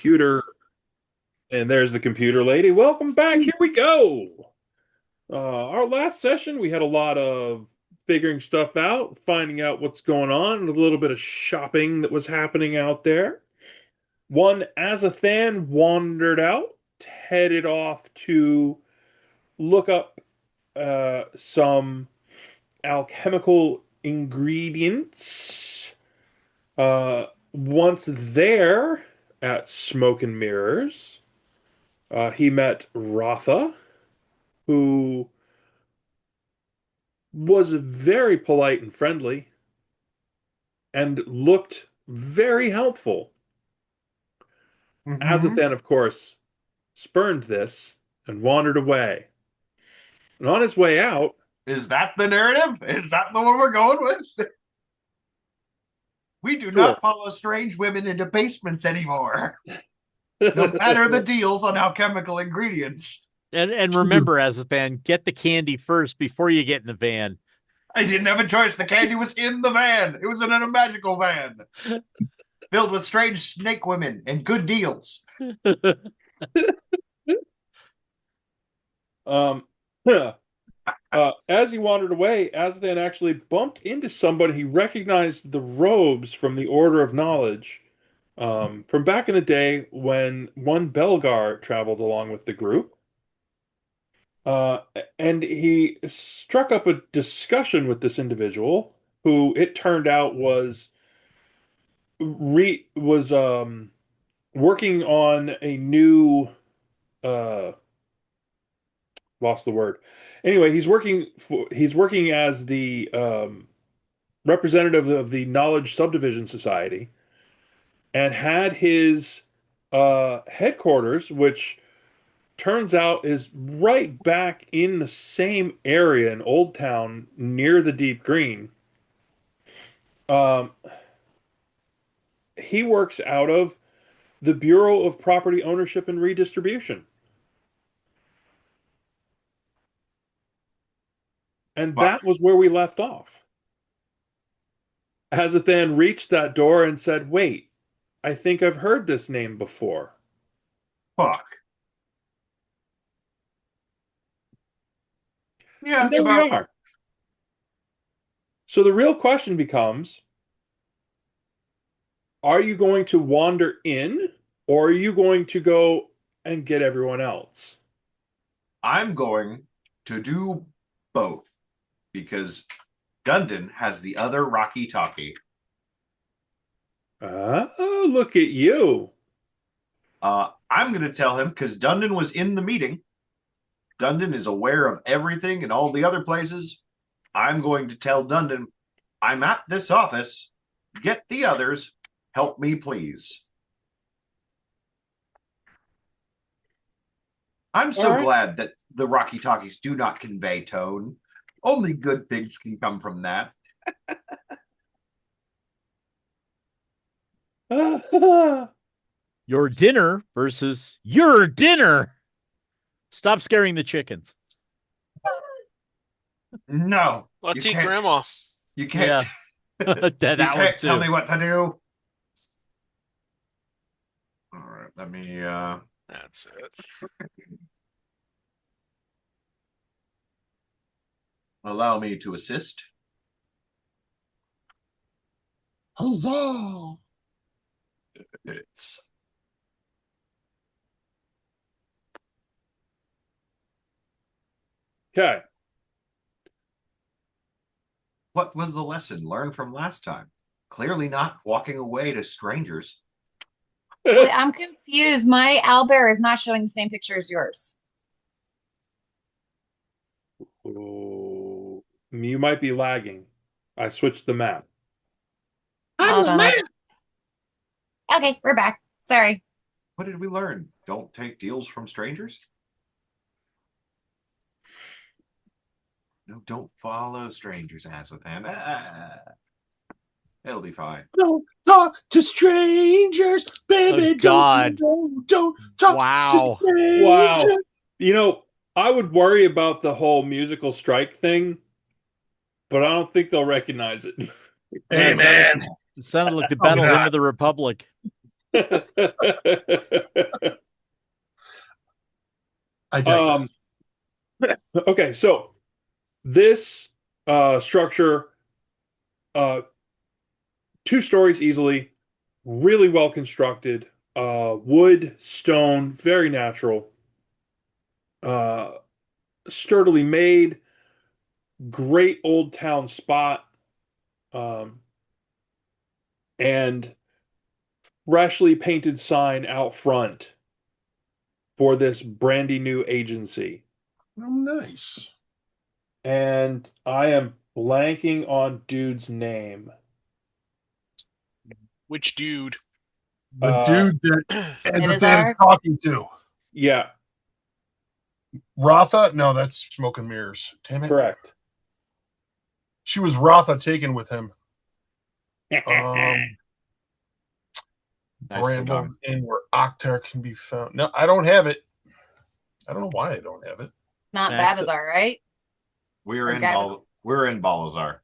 computer. And there's the computer lady. Welcome back. Here we go. Our last session, we had a lot of figuring stuff out, finding out what's going on, a little bit of shopping that was happening out there. One Azathan wandered out, headed off to look up some alchemical ingredients. Once there at Smoke and Mirrors, he met Rotha, who was very polite and friendly and looked very helpful. Mm-hmm. Azathan, of course, spurned this and wandered away. And on his way out, Is that the narrative? Is that the one we're going with? We do sure. not follow strange women into basements anymore, no matter the deals on alchemical ingredients. And remember, Azathan, get the candy first before you get in the van. I didn't have a choice. The candy was in the van. It was in a magical van filled with strange snake women and good deals. um, as he wandered away, Azathan actually bumped into somebody. He recognized the robes from the Order of Knowledge from back in the day when one Belgar traveled along with the group. Uh, and he struck up a discussion with this individual, who it turned out was working on a new uh, lost the word. Anyway, he's working as the representative of the Knowledge Subdivision Society, and had his headquarters, which turns out is right back in the same area in Old Town near the Deep Green. Um, he works out of the Bureau of Property Ownership and Redistribution. And Fuck. that was where we left off. Azathan reached that door and said, "Wait, I think I've heard this name before." Fuck. Yeah, And it's there we about. are. So the real question becomes, are you going to wander in, or are you going to go and get everyone else? I'm going to do both because Dundon has the other Rocky Talkie. Oh, look at you. I'm going to tell him because Dundon was in the meeting. Dundon is aware of everything and all the other places. I'm going to tell Dundon, I'm at this office. Get the others. Help me, please. I'm All so right. glad that the Rocky Talkies do not convey tone. Only good things can come from that. Your dinner versus your dinner. Stop scaring the chickens. No, Let's you eat can't. grandma. You can't. Yeah, that You one can't tell too. me what to do. All right, let me That's it. allow me to assist. Huzzah! It's Okay. what was the lesson learned from last time? Clearly not walking away to strangers. Wait, I'm confused. My owlbear is not showing the same picture as yours. Oh, you might be lagging. I switched the map. Hold on. Okay, we're back. Sorry. What did we learn? Don't take deals from strangers? No, don't follow strangers, Azathan. It'll be fine. Don't talk to strangers, baby. Oh, God. Don't talk Wow. to strangers. Wow. You know, I would worry about the whole musical strike thing, but I don't think they'll recognize it. Hey, man. It sounded like the Probably Battle Hymn not. of the Republic. I digress. Okay, so this structure, uh, 2 stories easily, really well constructed, wood, stone, very natural, uh, sturdily made, great old town spot, um, and freshly painted sign out front for this brandy new agency. Oh, nice. And I am blanking on dude's name. Which dude? The dude that Azathan is Avizar? talking to. Yeah, Ratha? No, that's Smoke and Mirrors. Damn it. correct. She was Ratha taken with him. Um, Nicely Bramble done. Inn where Octar can be found. No, I don't have it. I don't know why I don't have it. Not Max- Babazar, right? We're Or in Gavin- we're in Balazar.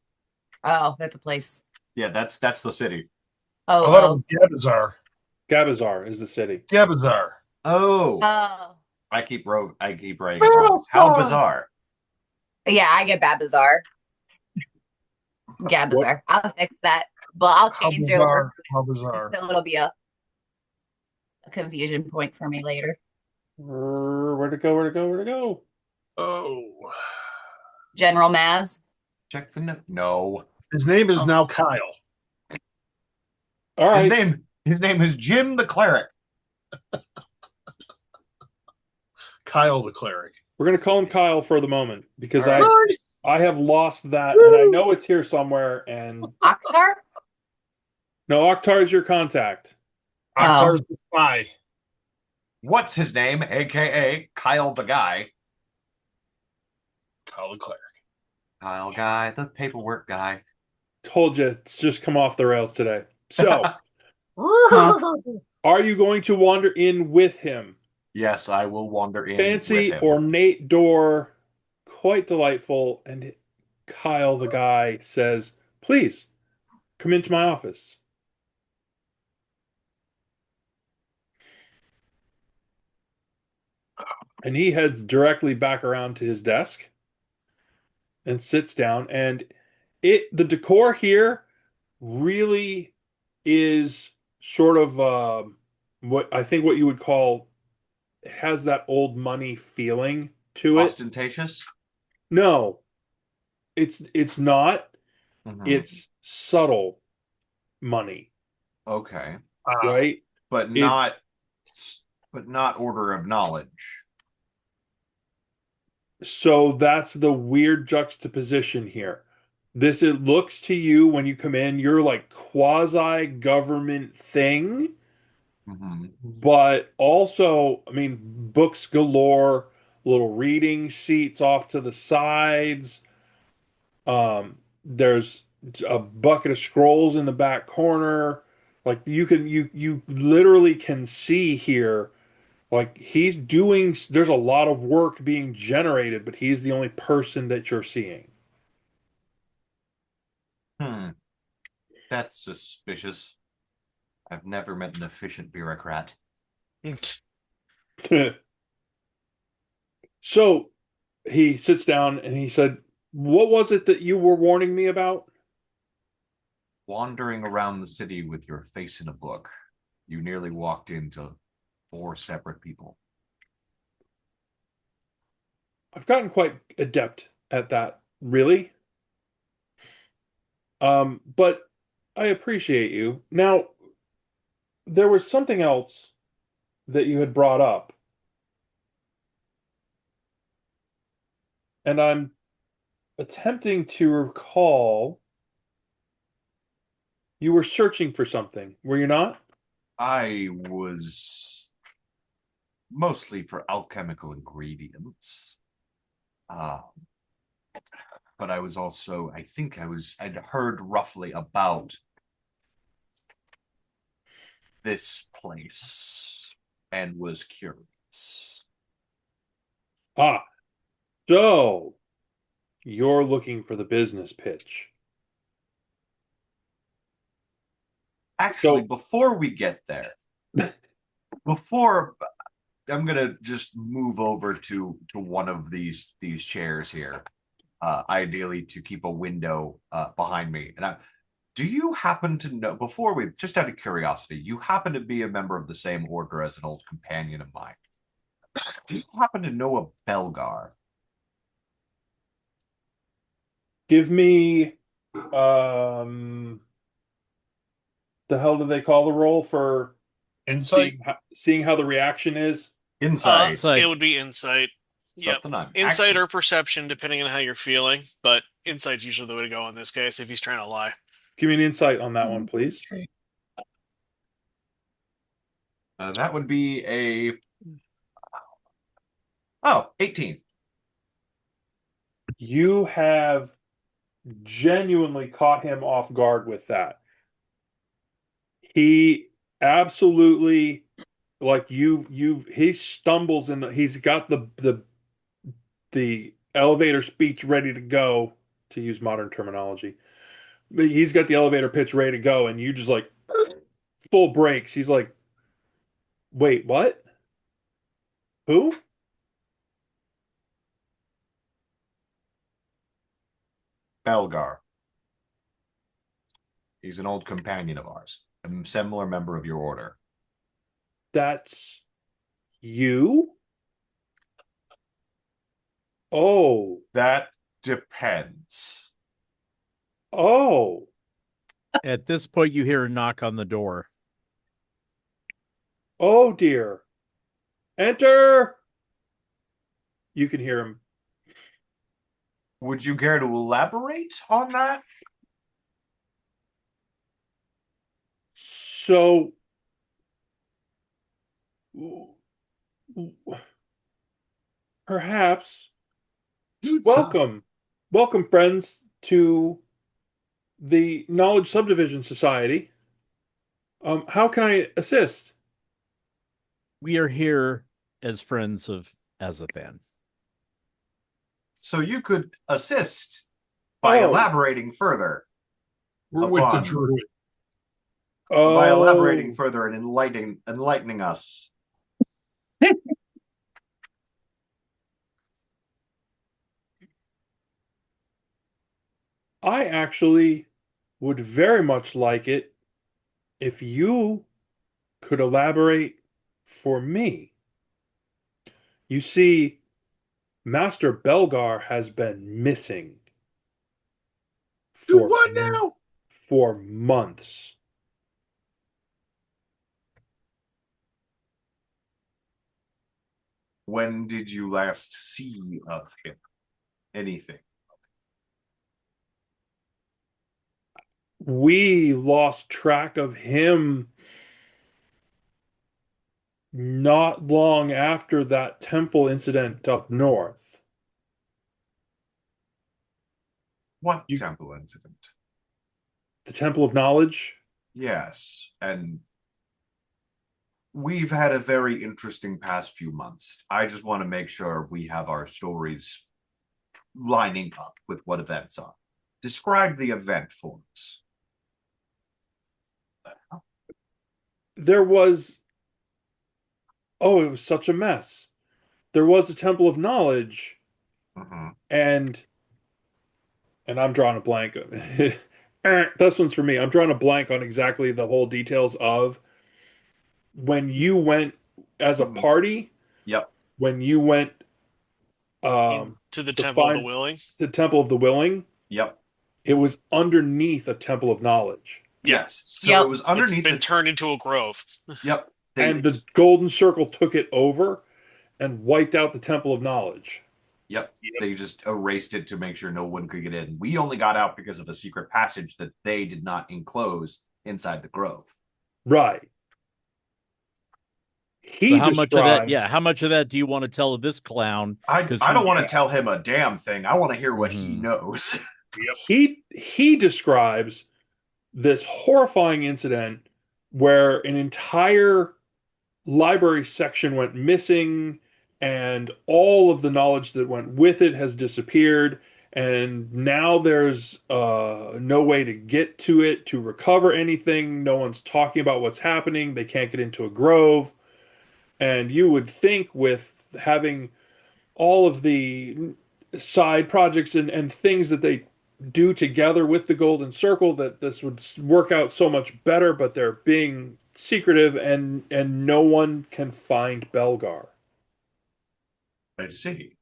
Oh, that's a place. Yeah, that's the city. I thought it Oh, was Gabazar. Gabazar is the city. Gabazar. Oh, oh. I keep writing it wrong. How bizarre. Yeah, I get Babazar. Gabazar. I'll fix that. But I'll How change bizarre. over. How bizarre. So it'll be a confusion point for me later. Where'd it go? Where'd it go? Where'd it go? Oh. General Maz. Check the note. No. His name is Oh. now Kyle. All right. His name is Jim the Cleric. Kyle the cleric. We're gonna call him Kyle for the moment because All right. Nice. I have lost that, and I know it's here somewhere. And Akhtar? no, Oktar is your contact. Octar's the spy. What's his name? AKA Kyle the Guy. Kyle the cleric. Kyle Guy, the paperwork guy. Told you it's just come off the rails today. So, are you going to wander in with him? Yes, I will wander in. Fancy, with him. ornate door, quite delightful. And Kyle, the guy, says, "Please come into my office." And he heads directly back around to his desk and sits down. And the decor here really is sort of what I think what you would call, has that old money feeling to it. Ostentatious. No, it's not. Mhm. It's subtle money, Okay, right? but not order of knowledge. So that's the weird juxtaposition here. It looks to you when you come in, you're like quasi government thing, Mhm. but also, I mean, books galore, little reading seats off to the sides. There's a bucket of scrolls in the back corner. Like you literally can see here, like there's a lot of work being generated, but he's the only person that you're seeing. That's suspicious. I've never met an efficient bureaucrat. So he sits down and he said, "What was it that you were warning me about?" Wandering around the city with your face in a book, you nearly walked into 4 separate people. I've gotten quite adept at that, really. But I appreciate you. Now, there was something else that you had brought up, and I'm attempting to recall. You were searching for something, were you not? I was mostly for alchemical ingredients. But I was also, I'd heard roughly about this place and was curious. Ah, so you're looking for the business pitch. Actually, So- before we get there, Before I'm gonna just move over to one of these chairs here, ideally to keep a window behind me. And do you happen to know, before we, just out of curiosity, you happen to be a member of the same order as an old companion of mine? Do you happen to know a Belgar? Give me um the hell do they call the roll for Insight. seeing how the reaction is? Insight. Like, It would be insight. Yep. Something I'm Insight actually, or perception, depending on how you're feeling, but insight's usually the way to go in this case if he's trying to lie. Give me an insight on that one, please. that would be a 18. You have genuinely caught him off guard with that. He absolutely like he stumbles he's got the elevator speech ready to go, to use modern terminology. But he's got the elevator pitch ready to go, and you just like full brakes. He's like, "Wait, what? Who?" Belgar. He's an old companion of ours, a similar member of your order. That's you? Oh, That depends. oh. at this point, you hear a knock on the door. Oh dear. Enter. You can hear him. Would you care to elaborate on that? So perhaps Dude, welcome. Welcome, friends, to the Knowledge Subdivision Society. How can I assist? We are here as friends of Azathan. So you could assist by Oh. elaborating further. we're with the upon- druid. By Oh, elaborating further and enlightening us. I actually would very much like it if you could elaborate for me. You see, Master Belgar has been missing Do for what now? for months. When did you last see of him? Anything? We lost track of him not long after that temple incident up north. What You- temple incident? The Temple of Knowledge. Yes, and we've had a very interesting past few months. I just want to make sure we have our stories lining up with what events are. Describe the event for us. There was, oh, it was such a mess. There was the Temple of Knowledge, Mhm. and I'm drawing a blank. This one's for me. I'm drawing a blank on exactly the whole details of when you went as a Mhm. party, Yep. when you went To the to Temple of the find Willing. the Temple of the Willing. Yep. It was underneath a Temple of Knowledge, Yeah. Yes. So Yep. it was underneath It's been the turned into a grove. Yep. and the Golden Circle took it over and wiped out the Temple of Knowledge. Yep. They just erased it to make sure no one could get in. We only got out because of a secret passage that they did not enclose inside the grove. Right. He So how much of that? describes Yeah, how much of that do you want to tell this clown? I 'Cause don't he- want to tell him a damn thing. I want to hear what he Mhm. knows. he describes this horrifying incident where an entire library section went missing and all of the knowledge that went with it has disappeared, and now there's no way to get to it to recover anything. No one's talking about what's happening. They can't get into a grove. And you would think with having all of the side projects and things that they do together with the Golden Circle that this would work out so much better, but they're being secretive and no one can find Belgar. I see.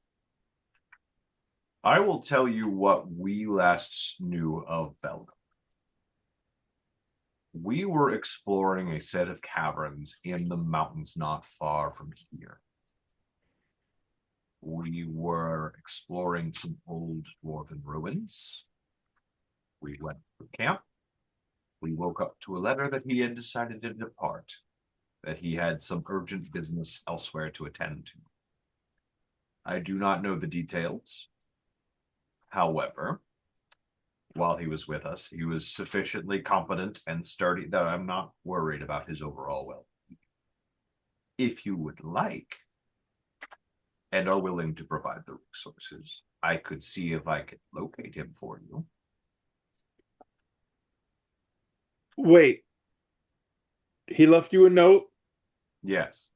I will tell you what we last knew of Belga. We were exploring a set of caverns in the mountains not far from here. We were exploring some old dwarven ruins. We went to camp. We woke up to a letter that he had decided to depart, that he had some urgent business elsewhere to attend to. I do not know the details. However, while he was with us, he was sufficiently competent and sturdy that I'm not worried about his overall well-being. If you would like and are willing to provide the resources, I could see if I could locate him for you. Wait, he left you a note? Yes.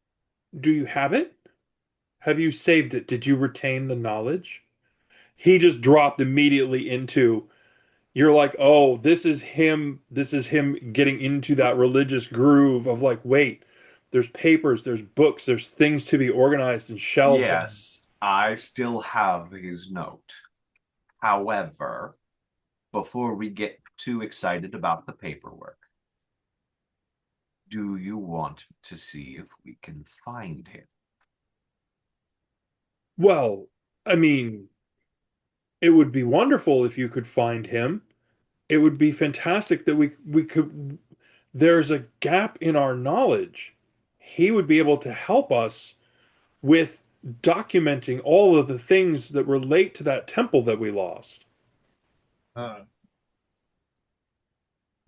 Do you have it? Have you saved it? Did you retain the knowledge? He just dropped immediately into, you're like, oh, this is him getting into that religious groove of like, wait, there's papers, there's books, there's things to be organized and shelved. Yes, I still have his note. However, before we get too excited about the paperwork, do you want to see if we can find him? Well, I mean, it would be wonderful if you could find him. It would be fantastic that we could, there's a gap in our knowledge. He would be able to help us with documenting all of the things that relate to that temple that we lost. Uh,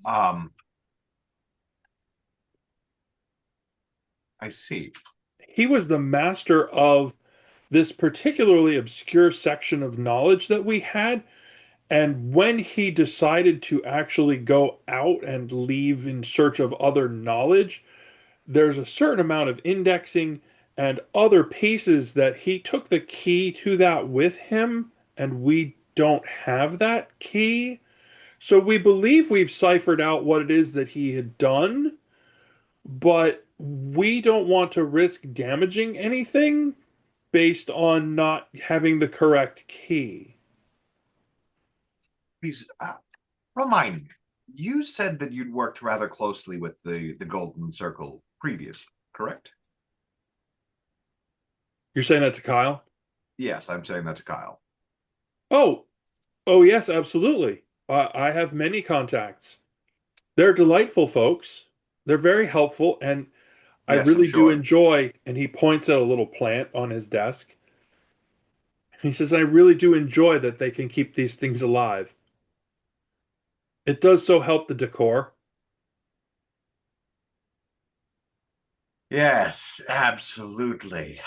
Um, I see. He was the master of this particularly obscure section of knowledge that we had. And when he decided to actually go out and leave in search of other knowledge, there's a certain amount of indexing and other pieces that he took the key to that with him, and we don't have that key. So we believe we've ciphered out what it is that he had done, but we don't want to risk damaging anything based on not having the correct key. Please remind me. You said that you'd worked rather closely with the Golden Circle previously, correct? You're saying that to Kyle? Yes, I'm saying that to Kyle. Oh, oh yes, absolutely. I have many contacts. They're delightful folks. They're very helpful, and I Yes, I'm really do sure. enjoy. And he points at a little plant on his desk. He says, I really do enjoy that they can keep these things alive. It does so help the decor. Yes, absolutely.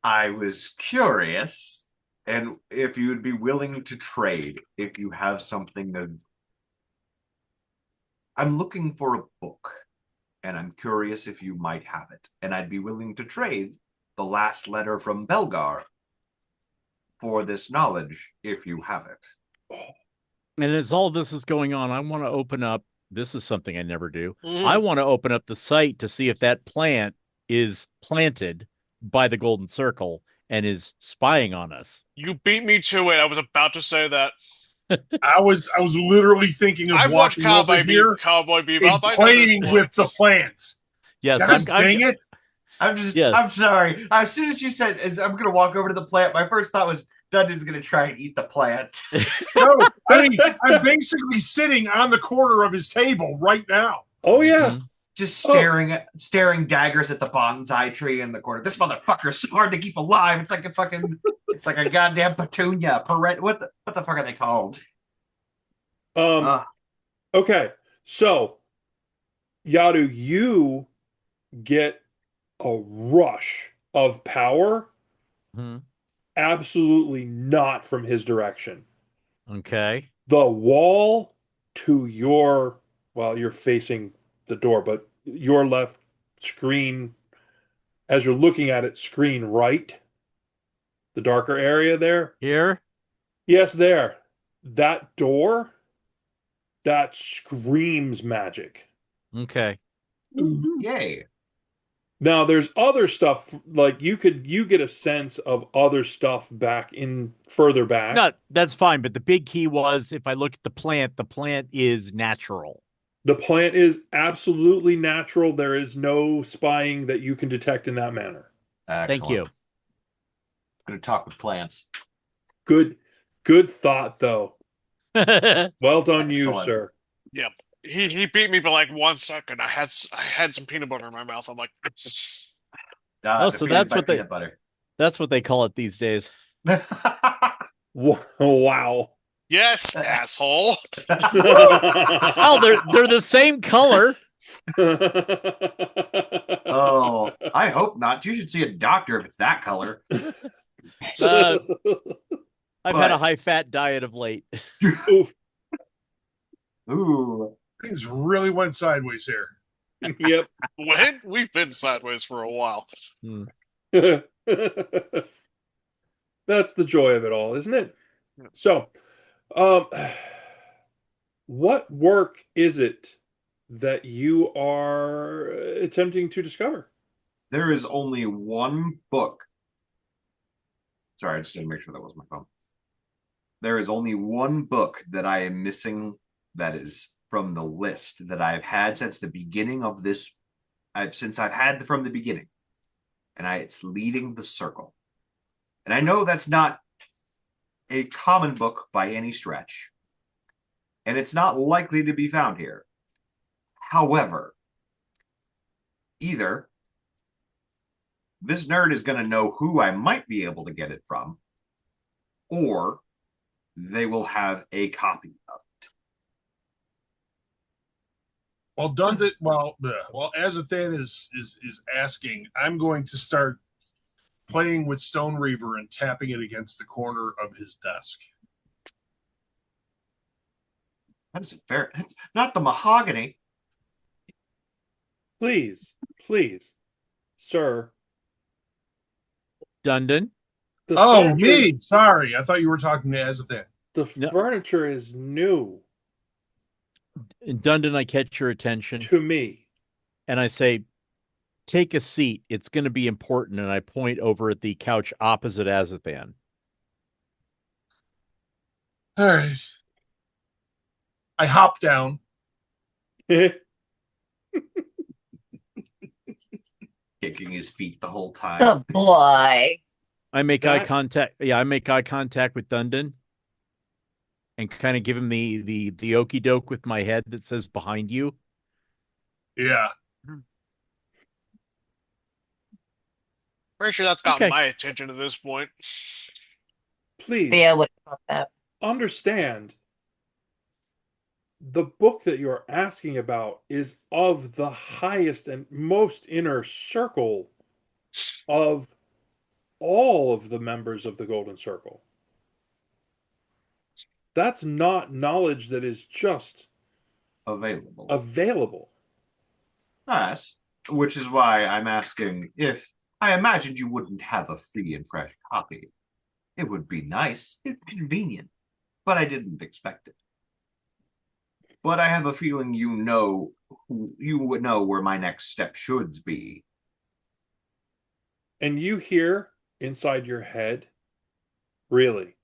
I was curious, and if you'd be willing to trade, if you have something that I'm looking for a book, and I'm curious if you might have it, and I'd be willing to trade the last letter from Belgar for this knowledge if you have it. And as all this is going on, I want to open up. This is something I never do. Mhm. I want to open up the site to see if that plant is planted by the Golden Circle and is spying on us. You beat me to it. I was about to say that. I was literally thinking of I've watched walking over here Cowboy and Bebop. I know this playing point. with the plants. Yes, God dang it! Yeah. I'm sorry. As soon as you said I'm gonna walk over to the plant, my first thought was Dundon's gonna try and eat the plant. No, I mean, I'm basically sitting on the corner of his table right now. Oh yeah. Just staring daggers at the bonsai tree in the corner. This motherfucker's so hard to keep alive. It's like a goddamn petunia. What the fuck are they called? Okay. So, Yadu, you get a rush of power. Mhm. Absolutely not from his direction. Okay. The wall to your, well, you're facing the door, but your left screen as you're looking at it, screen right, the darker area there. Here? Yes, there. That door, that screams magic. Okay. Yay. Now there's other stuff like you get a sense of other stuff back in further back. No, that's fine. But the big key was if I look at the plant is natural. The plant is absolutely natural. There is no spying that you can detect in that manner. Excellent. Thank you. I'm going to talk with plants. Good thought though. Well done, you, Excellent. sir. Yeah. He beat me by like 1 second. I had some peanut butter in my mouth. I'm like, Oh, so that's what peanut butter. That's what they call it these days. Wow. yes, asshole. Oh, they're the same color. Oh, I hope not. You should see a doctor if it's that color. I've had a But- high-fat diet of late. Ooh. Things really went sideways here. Yep. When? We've been sideways for a while. That's the joy of it all, isn't it? So, what work is it that you are attempting to discover? There is only one book. Sorry, I just didn't make sure that was my phone. There is only one book that I am missing that is from the list that I've had since the beginning of this. Since I've had from the beginning. And it's Leading the Circle. And I know that's not a common book by any stretch. And it's not likely to be found here. However, either this nerd is going to know who I might be able to get it from, or they will have a copy of it. While Dundon, while Azathan is asking, I'm going to start playing with Stone Reaver and tapping it against the corner of his desk. That is fair. It's not the mahogany. Please, sir. Dundon. The Oh, furniture- me. Sorry. I thought you were talking to Azathan. The No. furniture is new And Dundon, I catch your attention to me. and I say, take a seat. It's going to be important. And I point over at the couch opposite Azathan. All right. I hop down. Kicking his feet the whole time. Oh boy. I make eye That- contact. Yeah, I make eye contact with Dundon and kind of give him the okey doke with my head that says behind you. Yeah. Pretty sure that's gotten Okay. my attention at this point. Please Thea would have thought that. understand the book that you're asking about is of the highest and most inner circle of all of the members of the Golden Circle. That's not knowledge that is just Available. available. Yes. Which is why I'm asking if I imagined you wouldn't have a free and fresh copy. It would be nice, if convenient, but I didn't expect it. But I have a feeling you would know where my next step should be. And you hear inside your head, really,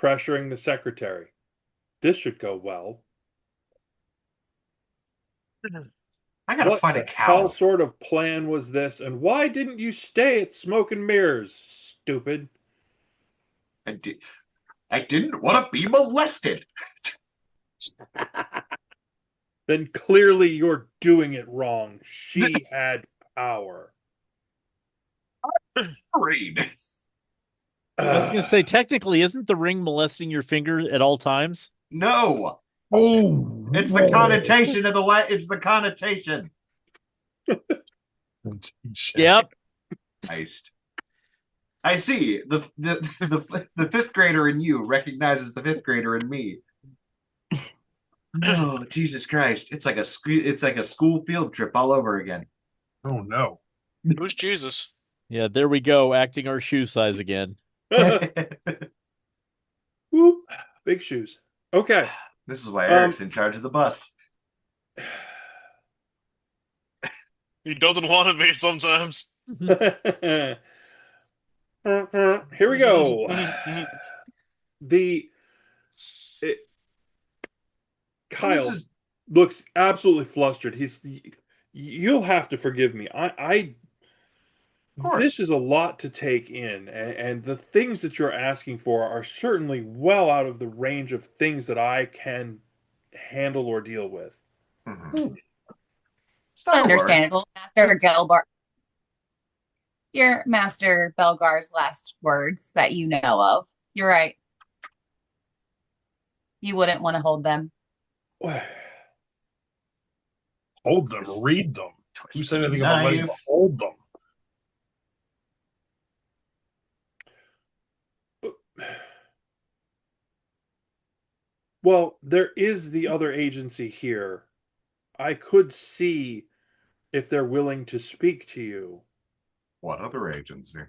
pressuring the secretary. This should go well. I gotta What find the a cow. hell sort of plan was this? And why didn't you stay at Smoke and Mirrors, stupid? I didn't want to be molested. Then clearly you're doing it wrong. She had power. Read. I was going to say, technically, isn't the ring molesting your finger at all times? No, Oh, it's the connotation of it's the connotation. Yep. Iced. I see. The fifth grader in you recognizes the fifth grader in me. Oh, Jesus Christ! It's like a school field trip all over again. Oh no. Who's Jesus? Yeah, there we go, acting our shoe size again. Whoop. Big shoes. Okay. This is why Eric's in charge of the bus. He doesn't want to be sometimes. Here we go. It, Kyle looks absolutely flustered. You'll have to forgive me. This is a lot to take in, and the things that you're asking for are certainly well out of the range of things that I can handle or deal with. Mm-hmm. Understandable, Master Gelbar. Your Master Belgar's last words that you know of. You're right. You wouldn't want to hold them. Hold them, read them. Who said anything about letting them hold them? Well, there is the other agency here. I could see if they're willing to speak to you. What other agency?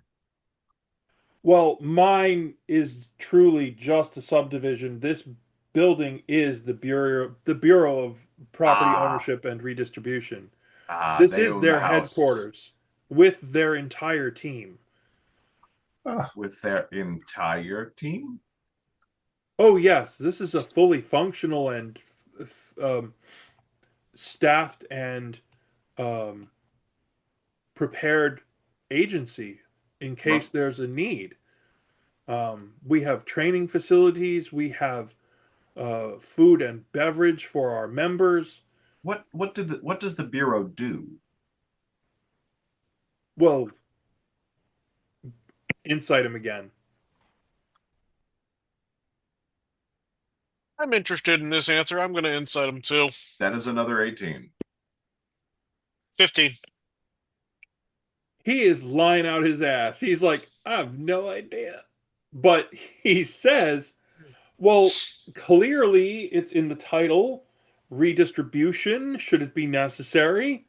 Well, mine is truly just a subdivision. This building is the Bureau of Property Ownership and Redistribution. This is their headquarters with their entire team. With their entire team? Oh, yes. This is a fully functional and staffed and prepared agency in case there's a need. We have training facilities. We have food and beverage for our members. What does the Bureau do? Well, insight him again. I'm interested in this answer. I'm going to insight him too. That is another 18. 15. He is lying out his ass. He's like, I have no idea. But he says, well, clearly it's in the title, redistribution, should it be necessary.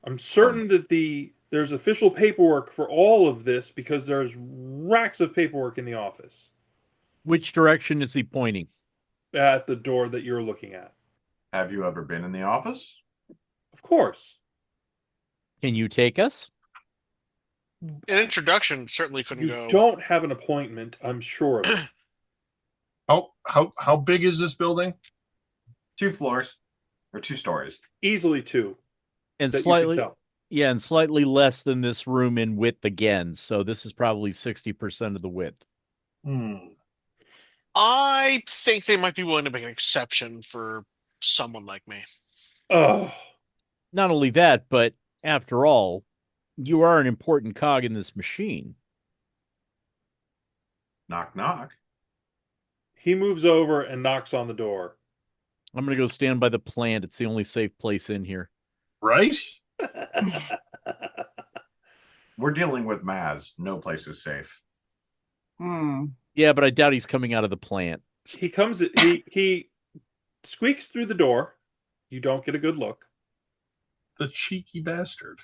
I'm certain that there's official paperwork for all of this because there's racks of paperwork in the office. Which direction is he pointing? At the door that you're looking at. Have you ever been in the office? Of course. Can you take us? An introduction certainly couldn't go. You don't have an appointment, I'm sure of it. How big is this building? 2 floors or 2 stories. Easily 2. And slightly less than this room in width again. So this is probably 60% of the width. I think they might be willing to make an exception for someone like me. Oh. Not only that, but after all, you are an important cog in this machine. Knock, knock. He moves over and knocks on the door. I'm going to go stand by the plant. It's the only safe place in here. Right? We're dealing with Maz. No place is safe. Yeah, but I doubt he's coming out of the plant. He squeaks through the door. You don't get a good look. The cheeky bastard.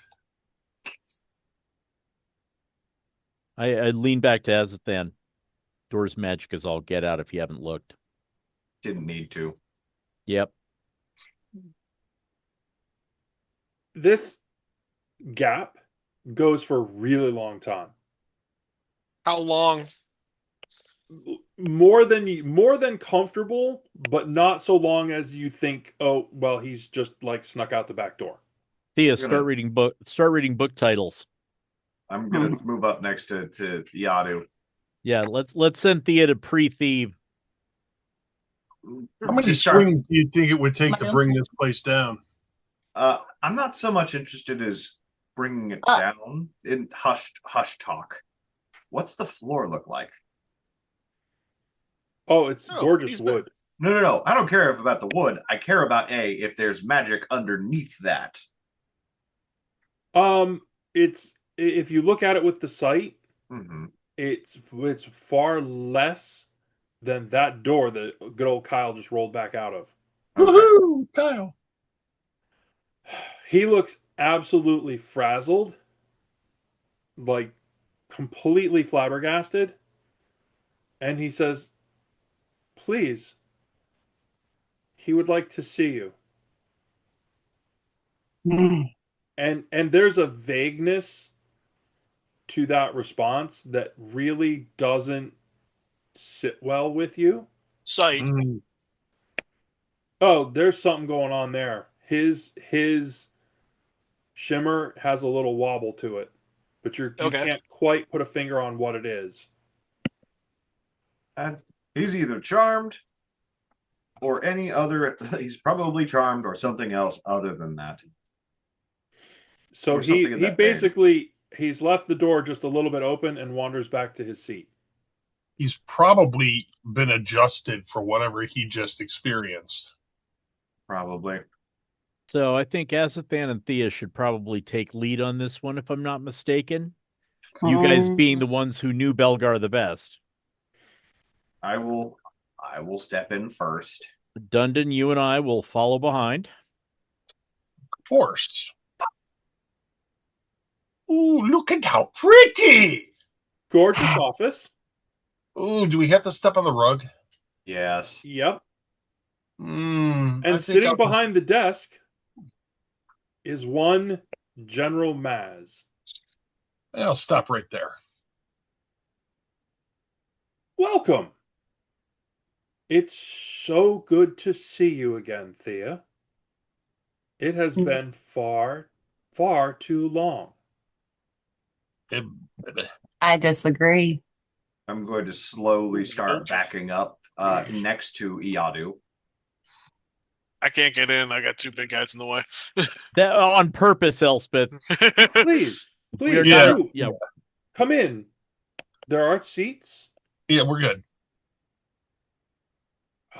I lean back to Azathan. Door's magic is all get out if you haven't looked. Didn't need to. Yep. This gap goes for a really long time. How long? More than comfortable, but not so long as you think, oh, well, he's just like snuck out the back door. Thea, start reading book titles. I'm gonna move up next to Yadu. Yeah, let's send Thea to pre-thieve. How many swings do you think it would take to bring this place down? I'm not so much interested as bringing it down in hush talk. What's the floor look like? Oh, it's gorgeous wood. No. I don't care about the wood. I care about if there's magic underneath that. It's if you look at it with the sight, it's far less than that door that good old Kyle just rolled back out of. Woohoo, Kyle! He looks absolutely frazzled. like completely flabbergasted, and he says, "Please, he would like to see you." And there's a vagueness to that response that really doesn't sit well with you. Sight. Oh, there's something going on there. His shimmer has a little wobble to it, but you Okay. can't quite put a finger on what it is. And he's either charmed or any other. He's probably charmed or something else other than that. So Or something in he that vein. basically he's left the door just a little bit open and wanders back to his seat. He's probably been adjusted for whatever he just experienced. Probably. So I think Azathan and Thea should probably take lead on this one, if I'm not mistaken. You guys being the ones who knew Belgar the best. I will step in first. Dundon, you and I will follow behind. Of course. Ooh, look at how pretty! Gorgeous office. Ooh, do we have to step on the rug? Yes. Yep. I And think sitting I'll behind the desk is one General Maz. I'll stop right there. Welcome. It's so good to see you again, Thea. It has been far, far too long. I disagree. I'm going to slowly start backing up next to Iadu. I can't get in. I got two big guys in the way. That on purpose, Elspeth. Please, We are please, Yeah. not. Yeah. come in. There are seats. Yeah, we're good.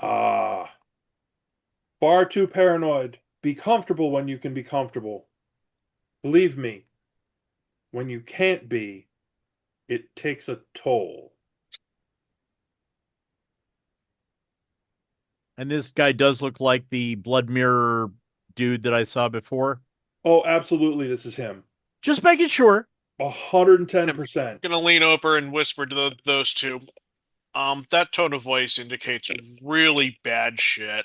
Ah, far too paranoid. Be comfortable when you can be comfortable. Believe me, when you can't be, it takes a toll. And this guy does look like the blood mirror dude that I saw before. Oh, absolutely, this is him. Just making sure. 110%. Gonna lean over and whisper to those two. That tone of voice indicates really bad shit.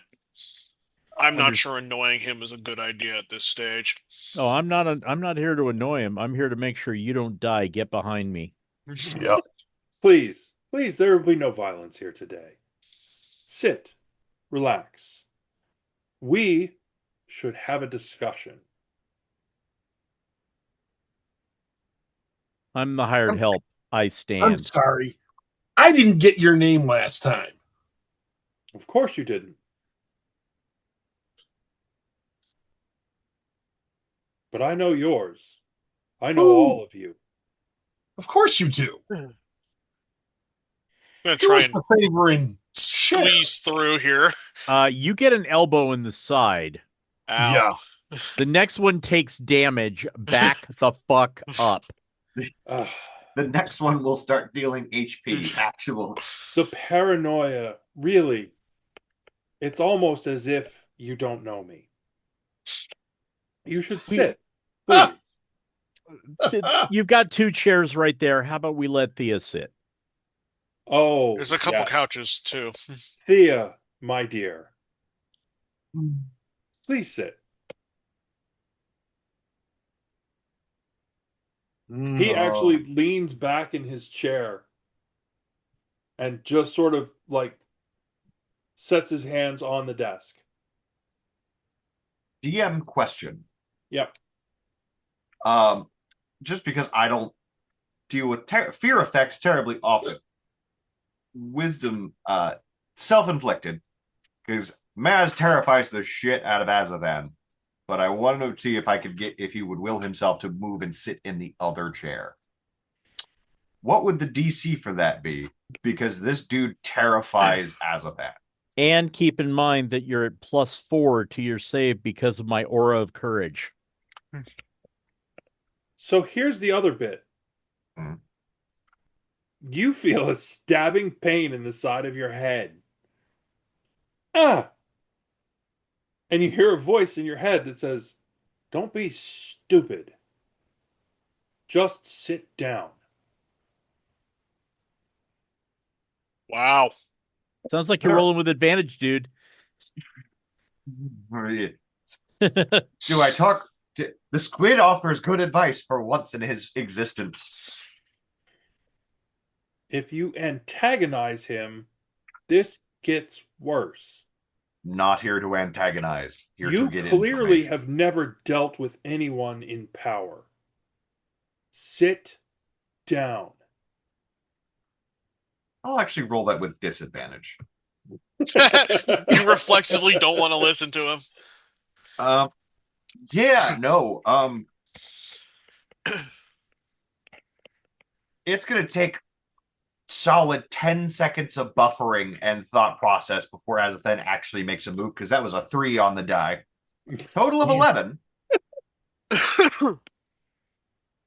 I'm not sure annoying him is a good idea at this stage. Oh, I'm not here to annoy him. I'm here to make sure you don't die. Get behind me. Yep. Please, there will be no violence here today. Sit, relax. We should have a discussion. I'm the hired help. I I'm stand. sorry. I didn't get your name last time. Of course you didn't. But I know yours. I know all of you. Of course you do. I'm gonna Do try us and a favor and squeeze through here. You get an elbow in the side. Ow. Yeah. The next one takes damage. Back the fuck up. Ah, The next one will start dealing HP. Actual. the paranoia, really. It's almost as if you don't know me. You should sit. Please. You've got two chairs right there. How about we let Thea sit? Oh, There's a couple yes. couches too. Thea, my dear. Please sit. He actually leans back in his chair and just sort of like sets his hands on the desk. DM question. Yep. Just because I don't deal with fear effects terribly often. Wisdom, self-inflicted, because Maz terrifies the shit out of Azathan. But I wanted to see if he would will himself to move and sit in the other chair. What would the DC for that be? Because this dude terrifies Azathan. And keep in mind that you're at +4 to your save because of my aura of courage. So here's the other bit. You feel a stabbing pain in the side of your head. Ah! And you hear a voice in your head that says, "Don't be stupid. Just sit down. Wow. Sounds like you're rolling with advantage, dude. Do I talk? The squid offers good advice for once in his existence. If you antagonize him, this gets worse. Not here to antagonize. Here to You get clearly information. have never dealt with anyone in power. Sit down. I'll actually roll that with disadvantage. You reflexively don't want to listen to him. Yeah, no. It's gonna take solid 10 seconds of buffering and thought process before Azathan actually makes a move, because that was a 3 on the die. Total of 11.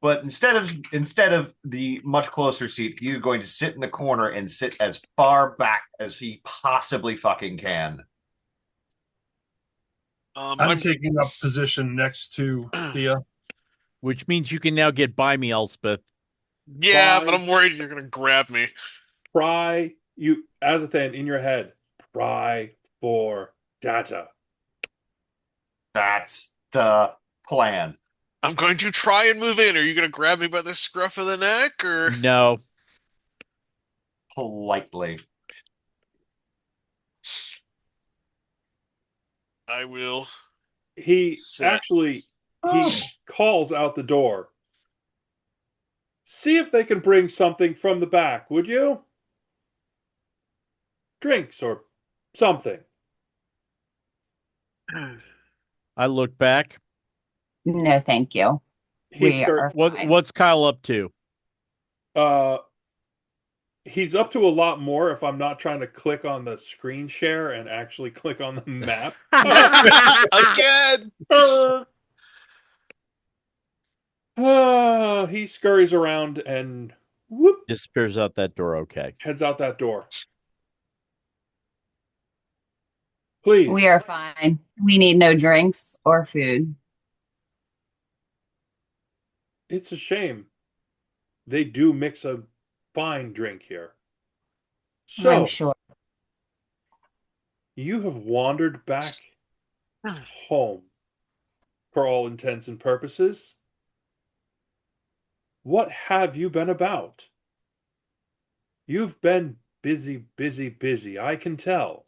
But instead of the much closer seat, he's going to sit in the corner and sit as far back as he possibly fucking can. I'm taking up position next to Thea. Which means you can now get by me, Elspeth. Yeah, Try- but I'm worried you're gonna grab me. Try, you, Azathan, in your head, try for data. That's the plan. I'm going to try and move in. Are you gonna grab me by the scruff of the neck, or No. Politely. I will He sit. actually, he calls out the door. See if they can bring something from the back, would you? Drinks or something. I look back. No, thank you. He's We are fine. What's Kyle up to? He's up to a lot more if I'm not trying to click on the screen share and actually click on the map. Again. He scurries around and whoop, Disappears out that door. Okay. heads out that door. Please. We are fine. We need no drinks or food. It's a shame. They do mix a fine drink here. So, I'm sure. you have wandered back home for all intents and purposes. What have you been about? You've been busy, busy, busy. I can tell.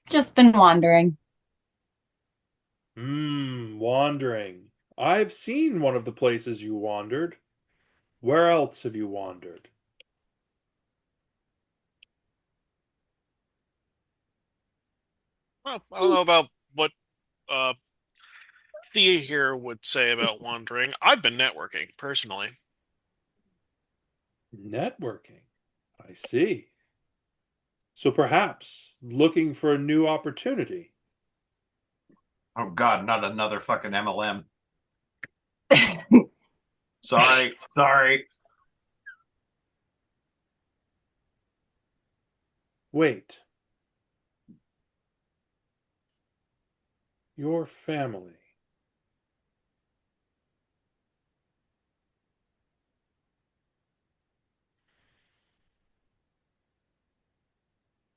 Just been wandering. Wandering. I've seen one of the places you wandered. Where else have you wandered? Well, I don't know about what uh, Thea here would say about wandering. I've been networking personally. Networking. I see. So perhaps looking for a new opportunity. Oh God, not another fucking MLM. Sorry. Wait. Your family.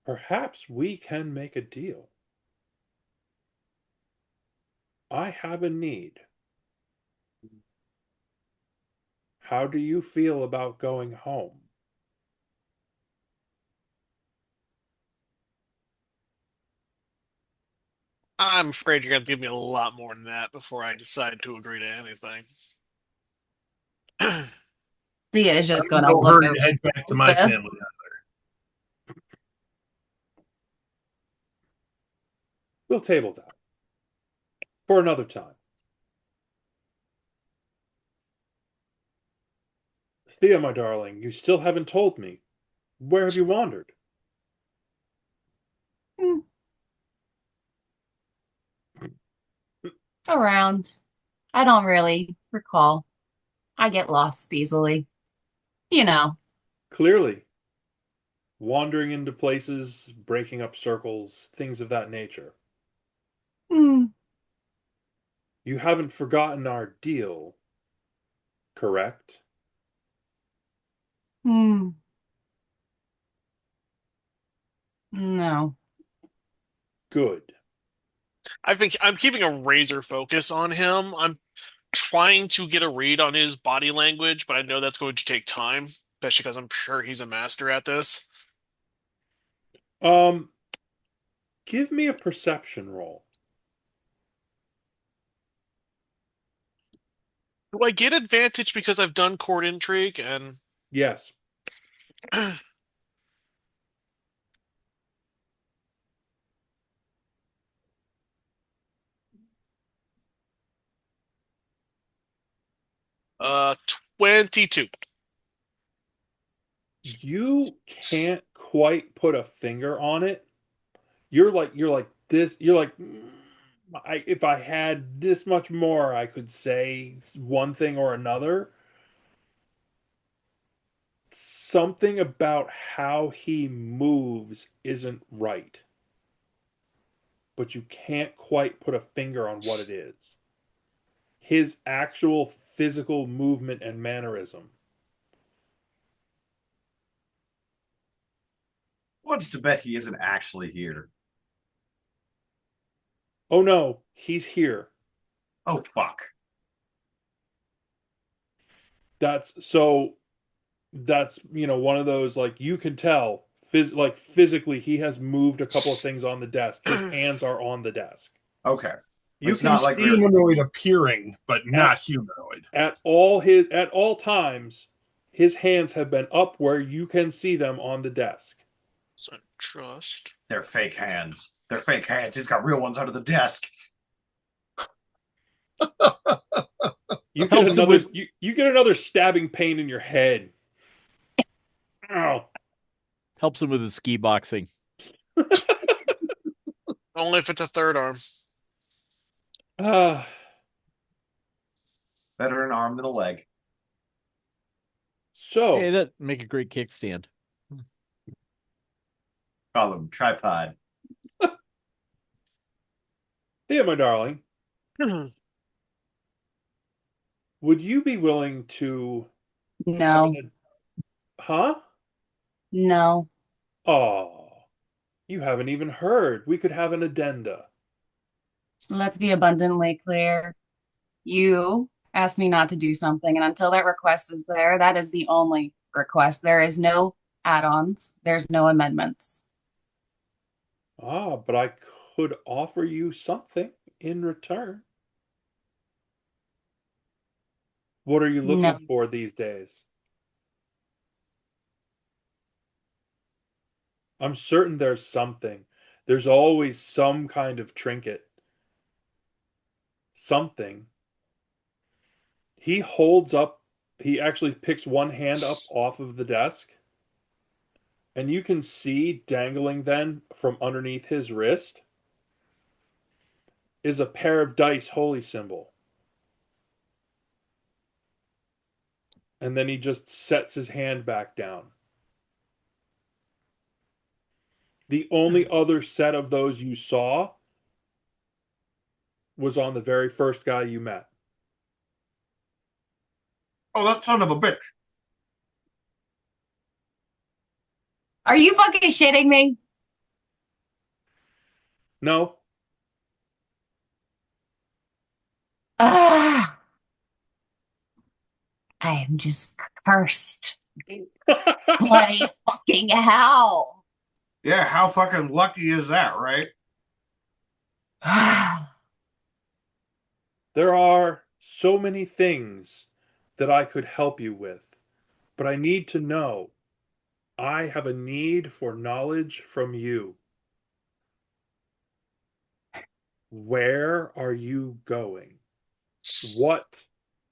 Perhaps we can make a deal. I have a need. How do you feel about going home? I'm afraid you're going to give me a lot more than that before I decide to agree to anything. Thea is just going to Go look her over. and head back to my Elspeth. family. We'll table that for another time. Thea, my darling, you still haven't told me. Where have you wandered? Around. I don't really recall. I get lost easily. You know. Clearly, wandering into places, breaking up circles, things of that nature. Hmm. You haven't forgotten our deal, correct? Hmm. No. Good. I'm keeping a razor focus on him. I'm trying to get a read on his body language, but I know that's going to take time, especially because I'm sure he's a master at this. Um, give me a perception roll. Do I get advantage because I've done court intrigue and Yes. 22. You can't quite put a finger on it. You're like this. You're like, if I had this much more, I could say one thing or another. Something about how he moves isn't right, but you can't quite put a finger on what it is. His actual physical movement and mannerism. What's to bet he isn't actually here? Oh no, he's here. Oh, fuck. That's one of those, like, you can tell like physically he has moved a couple of things on the desk. His hands are on the desk. Okay. You It's can not like see Humanoid appearing, but not humanoid. at all times his hands have been up where you can see them on the desk. So trust. they're fake hands. They're fake hands. He's got real ones under the desk. You get Helps him another with- you get another stabbing pain in your head. Ow. Helps him with his ski boxing. Only if it's a third arm. Ah, Better an arm than a leg. so Hey, that make a great kickstand. Call him tripod. Thea, my darling, would you be willing to No. huh? No. Oh, you haven't even heard. We could have an addenda. Let's be abundantly clear. You asked me not to do something, and until that request is there, that is the only request. There is no add-ons. There's no amendments. Ah, but I could offer you something in return. What are you No. looking for these days? I'm certain there's something. There's always some kind of trinket. Something. He holds up, he actually picks one hand up off of the desk, and you can see dangling then from underneath his wrist is a pair of dice holy symbol. And then he just sets his hand back down. The only other set of those you saw was on the very first guy you met. Oh, that son of a bitch. Are you fucking shitting me? No? Ah, I am just cursed. Bloody fucking hell. Yeah, how fucking lucky is that, right? There are so many things that I could help you with, but I need to know. I have a need for knowledge from you. Where are you going? What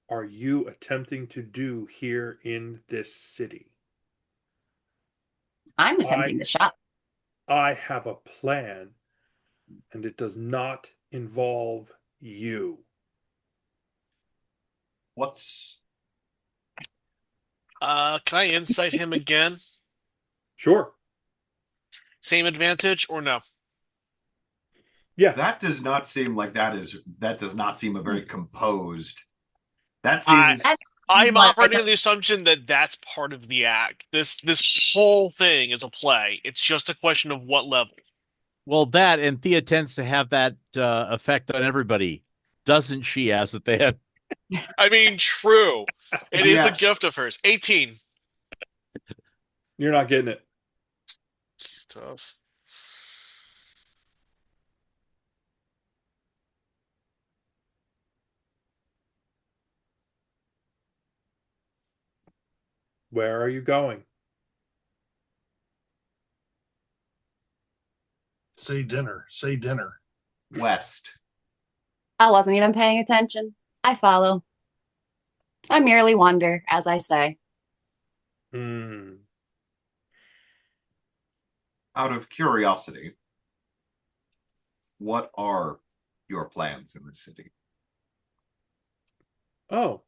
are you attempting to do here in this city? I'm attempting to shop. I have a plan, and it does not involve you. What's Can I insight him again? Sure. Same advantage or no? Yeah. that? Does not seem like that does not seem a very composed. That I- seems I'm like operating on the assumption that that's part of the act. This whole thing is a play. It's just a question of what level. Well, that and Thea tends to have that effect on everybody, doesn't she, Azathan? I mean, true. It is a Yes. gift of hers. 18. You're not getting it. It's tough. Where are you going? Say dinner. Say dinner. West. I wasn't even paying attention. I follow. I merely wonder, as I say. Hmm. Out of curiosity, what are your plans in the city? Oh,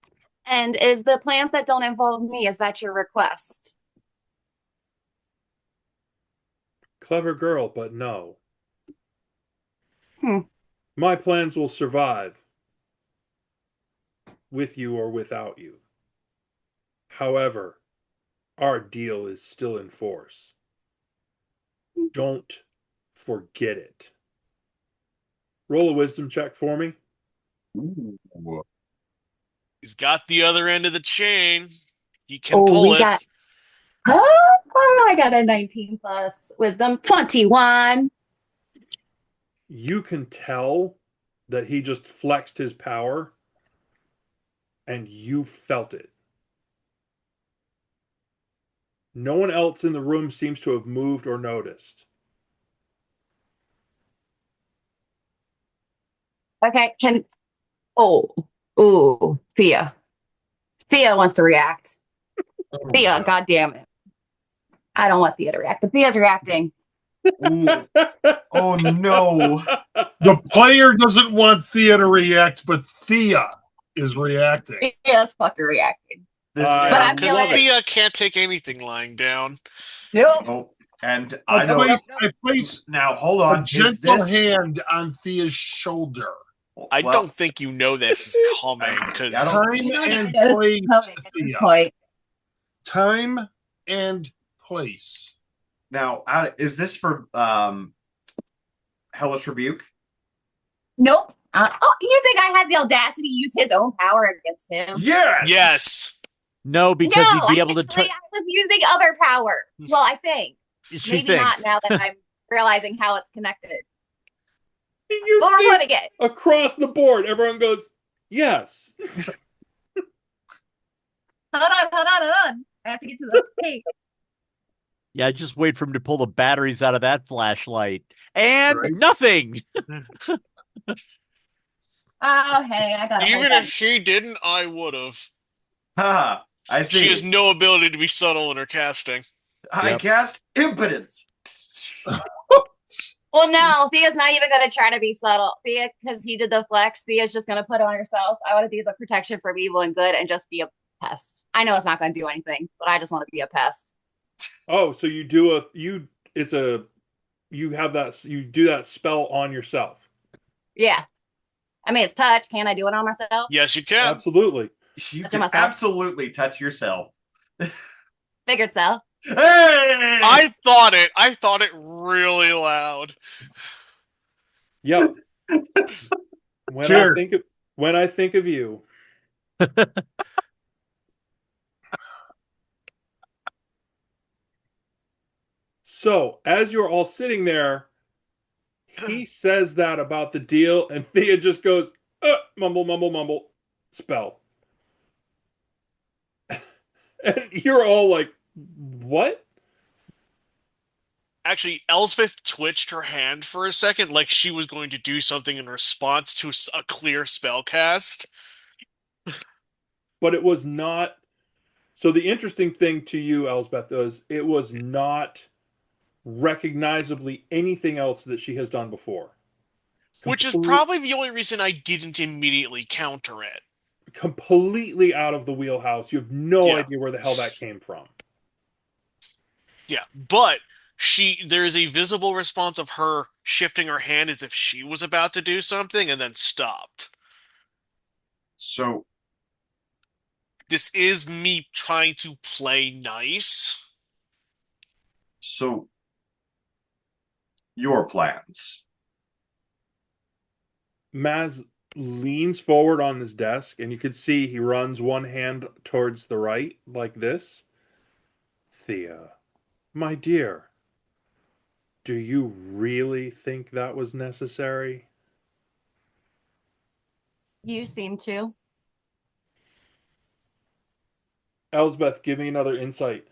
And is the plans that don't involve me, is that your request? clever girl, but no. Hmm. My plans will survive with you or without you. However, our deal is still in force. Don't forget it. Roll a wisdom check for me. Ooh. He's got the other end of the chain. He can Oh, pull we it. got. Oh, I got a 19 plus wisdom. 21. You can tell that he just flexed his power and you felt it. No one else in the room seems to have moved or noticed. Okay, can. Oh, ooh, Thea. Thea wants to react. Thea, Oh, God damn it. I don't want Thea to react, but Thea's reacting. Ooh. Oh no. the player doesn't want Thea to react, but Thea is reacting. Thea's fucking reacting. This I But I sounds. feel Because love like. it. Thea can't take anything lying down. Nope. Oh, and Oh, I know. nope, nope. I place Now hold a on. Is gentle this? hand on Thea's shoulder. I Well, don't think you know this is coming, I because don't. Time You don't even and know this place, is coming at this Thea. point. Time and place. Now, is this for Hellish Rebuke? Nope. Oh, you think I had the audacity to use his own power against him? Yes. yes. No, No, because he'd be able to actually, turn. I was using other power. Well, I think. She Maybe not thinks. now that I'm realizing how it's connected. You But we're think putting it. across the board, everyone goes, yes. Hold on. I have to get to the page. Yeah, just wait for him to pull the batteries out of that flashlight. And Right. nothing. Oh, hey, I got a whole Even bunch. if he didn't, I would have. Ha! I She has see. no ability to be subtle in her casting. I Yep. cast impotence. Well, no, Thea's not even going to try to be subtle. Thea, because he did the flex, Thea's just going to put it on herself. I want to be the protection from evil and good and just be a pest. I know it's not going to do anything, but I just want to be a pest. Oh, so you do you have that, you do that spell on yourself. Yeah. I mean, it's touch. Can I do it on myself? Yes, you can. Absolutely. You Touch can myself. absolutely touch yourself. Figured so. Hey! I thought it really loud. Yep. When Cheers. I think of you. So, as you're all sitting there, he says that about the deal, and Thea just goes, mumble, mumble, mumble, spell. And you're all like, what? Actually, Elsbeth twitched her hand for a second like she was going to do something in response to a clear spell cast. But it was not. So, the interesting thing to you, Elsbeth, was it was not recognizably anything else that she has done before. Which is Comple- probably the only reason I didn't immediately counter it. completely out of the wheelhouse. You have no Yeah. idea where the hell that came from. Yeah, but there's a visible response of her shifting her hand as if she was about to do something and then stopped. So, This is me trying to play nice. So, your plans. Maz leans forward on his desk, and you could see he runs one hand towards the right, like this. Thea, my dear, do you really think that was necessary? You seem to. Elsbeth, give me another insight.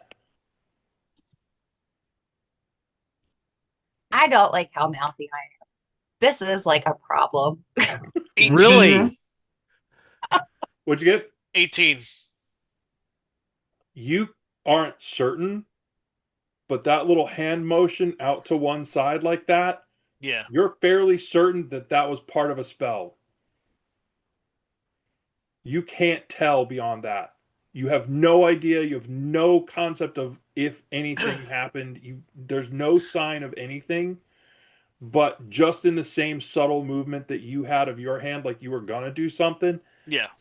I don't like how mouthy I am. This is like a problem. 18. Really? What'd you get? 18. You aren't certain, but that little hand motion out to one side like that, Yeah. you're fairly certain that that was part of a spell. You can't tell beyond that. You have no idea. You have no concept of if anything happened. There's no sign of anything, but just in the same subtle movement that you had of your hand, like you were gonna do something, Yeah.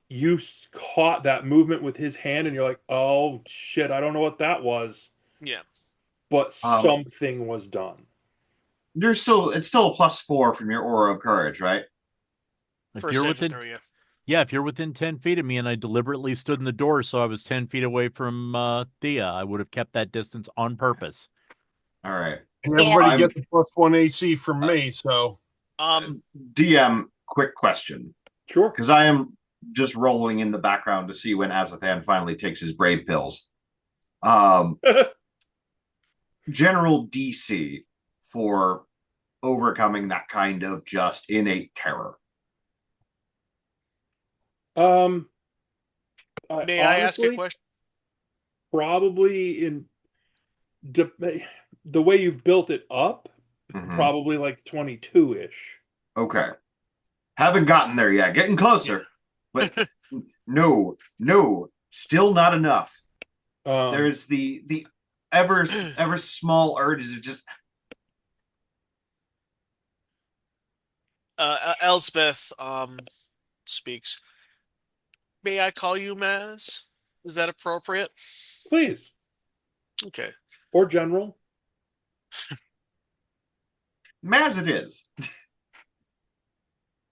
you caught that movement with his hand, and you're like, "Oh shit, I don't know what that was," Yeah. but Um, something was done. it's still a +4 from your aura of courage, right? If For a you're saving within, throw, yeah. yeah, if you're within 10 feet of me and I deliberately stood in the door so I was 10 feet away from Thea, I would have kept that distance on purpose. All right. And Yeah. everybody I'm- gets a +1 AC from me, so DM, quick question. Sure. Because I am just rolling in the background to see when Azathan finally takes his brave pills. Um, general DC for overcoming that kind of just innate terror. um, May I ask a honestly, question? probably the way you've built it up, Mhm. probably like 22-ish. Okay. Haven't gotten there yet. Getting closer. But no, still not enough. There's the ever small urges of just Elsbeth speaks. May I call you Maz? Is that appropriate? Please, Okay. or general. Maz it is.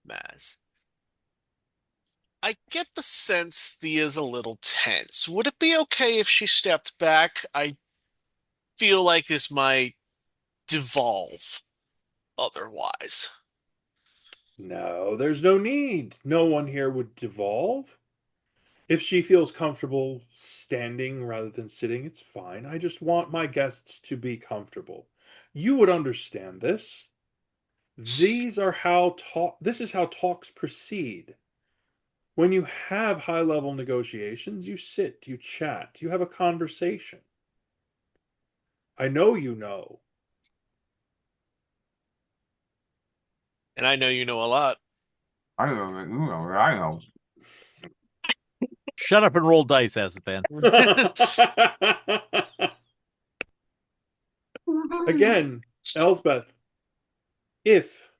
Maz. I get the sense Thea's a little tense. Would it be okay if she stepped back? I feel like this might devolve otherwise. No, there's no need. No one here would devolve. If she feels comfortable standing rather than sitting, it's fine. I just want my guests to be comfortable. You would understand this. This is how talks proceed. When you have high-level negotiations, you sit, you chat, you have a conversation. I know you know. And I know you know a lot. I know. Shut up and roll dice, Azathan. Again, Elsbeth, if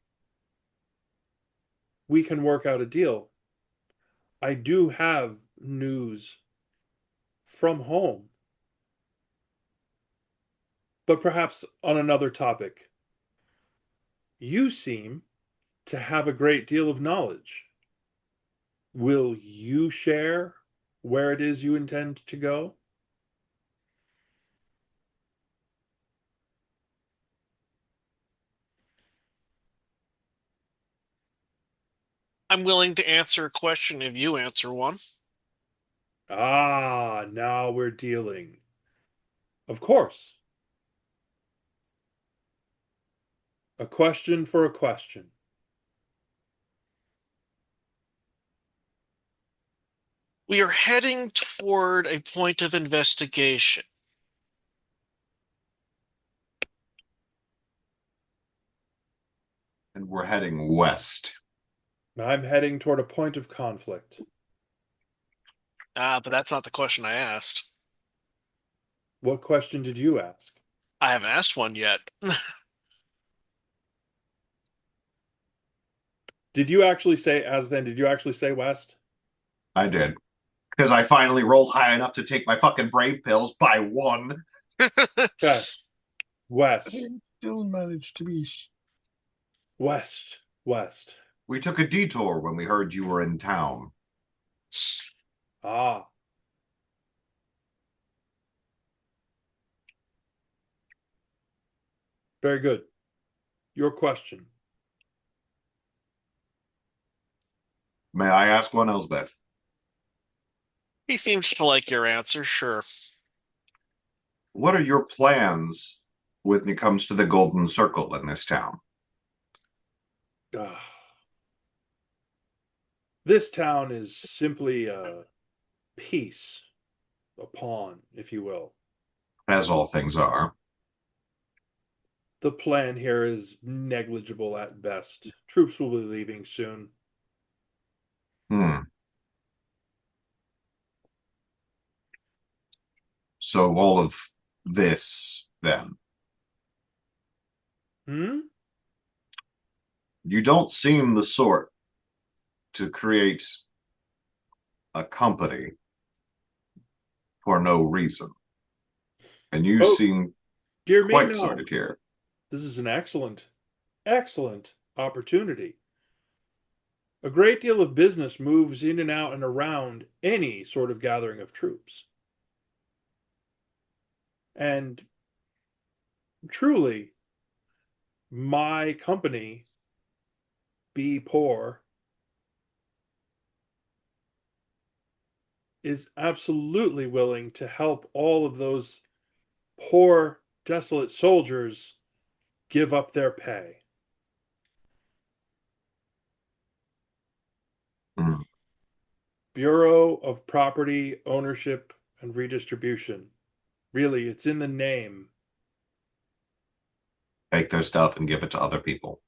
we can work out a deal, I do have news from home, but perhaps on another topic. You seem to have a great deal of knowledge. Will you share where it is you intend to go? I'm willing to answer a question if you answer one. Ah, now we're dealing. Of course. A question for a question. We are heading toward a point of investigation. And we're heading west. I'm heading toward a point of conflict. But that's not the question I asked. What question did you ask? I haven't asked one yet. Did you actually say, Azathan, did you actually say west? I did. because I finally rolled high enough to take my fucking brave pills by 1. Okay. West. Still managed to be. West. We took a detour when we heard you were in town. Ah. Very good. Your question. May I ask one, Elsbeth? He seems to like your answer, sure. What are your plans when it comes to the Golden Circle in this town? Ah. This town is simply a piece, a pawn, if you will. As all things are. The plan here is negligible at best. Troops will be leaving soon. So all of this, then. You don't seem the sort to create a company for no reason. And you seem dear me, quite no. sorted here. This is an excellent opportunity. A great deal of business moves in and out and around any sort of gathering of troops. And truly, my company, BPOR, is absolutely willing to help all of those poor, desolate soldiers give up their pay. Bureau of Property Ownership and Redistribution. Really, it's in the name. Take their stuff and give it to other people.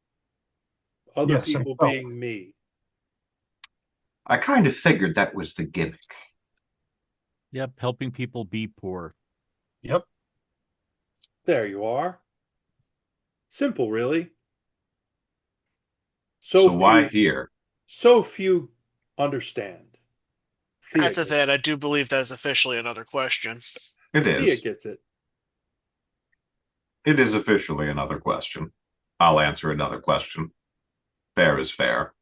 Other people being me. I kind of figured that was the gimmick. Yep, helping people be poor. Yep. There you are. Simple, really. So why here? So few understand. Azathan, I do believe that is officially another question. It is. Thea gets it. It is officially another question. I'll answer another question. Fair is fair.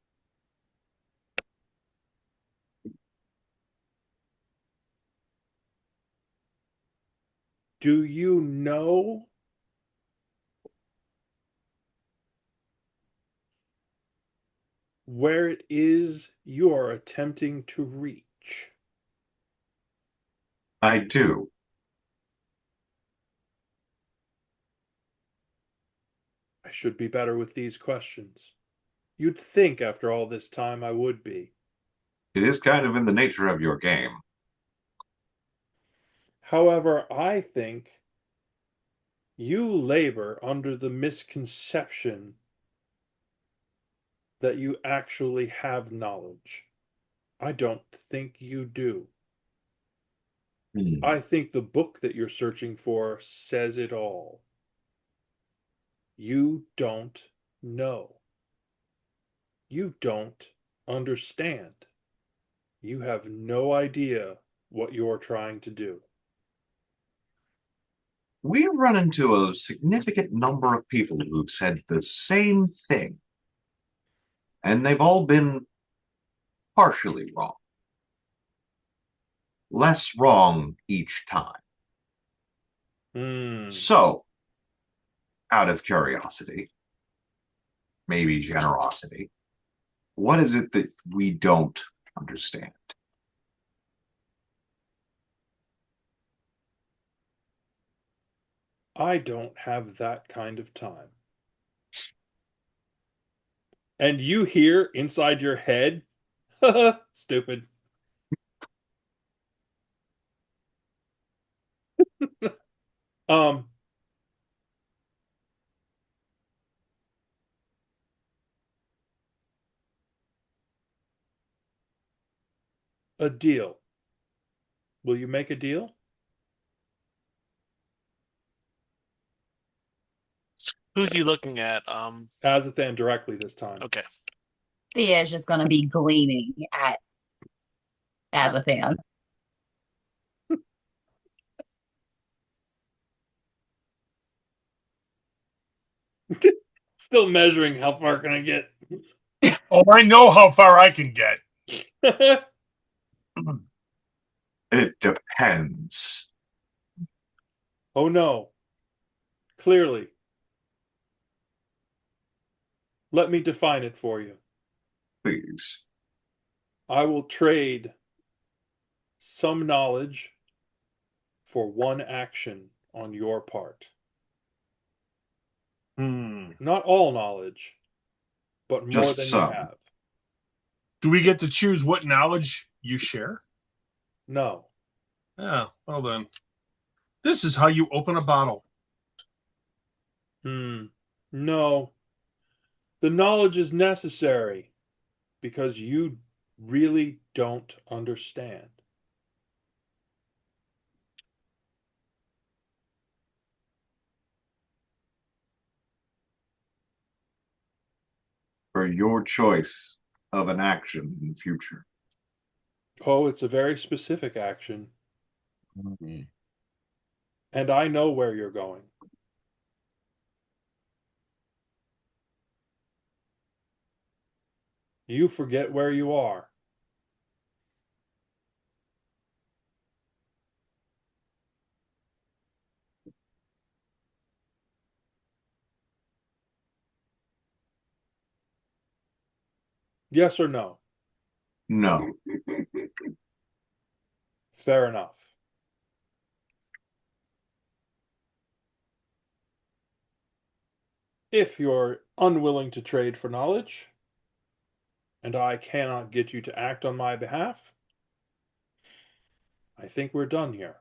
Do you know where it is you are attempting to reach? I do. I should be better with these questions. You'd think after all this time I would be. It is kind of in the nature of your game. However, I think you labor under the misconception that you actually have knowledge. I don't think you do. I think the book that you're searching for says it all. You don't know. You don't understand. You have no idea what you're trying to do. We've run into a significant number of people who've said the same thing. And they've all been partially wrong. Less wrong each time. So, out of curiosity, maybe generosity, what is it that we don't understand? I don't have that kind of time. And you hear inside your head, stupid. um, a deal. Will you make a deal? Who's he looking at? Azathan directly this time. Okay. Thea is just going to be gleaning at Azathan. Still measuring how far can I get. Oh, I know how far I can get. It depends. Oh no. Clearly. Let me define it for you. Please. I will trade some knowledge for one action on your part. Not all knowledge, but more Just than you some. have. Do we get to choose what knowledge you share? No. Yeah, well then. This is how you open a bottle. No. The knowledge is necessary because you really don't understand. For your choice of an action in the future. Oh, it's a very specific action. And I know where you're going. You forget where you are. Yes or no? No. Fair enough. If you're unwilling to trade for knowledge, and I cannot get you to act on my behalf, I think we're done here.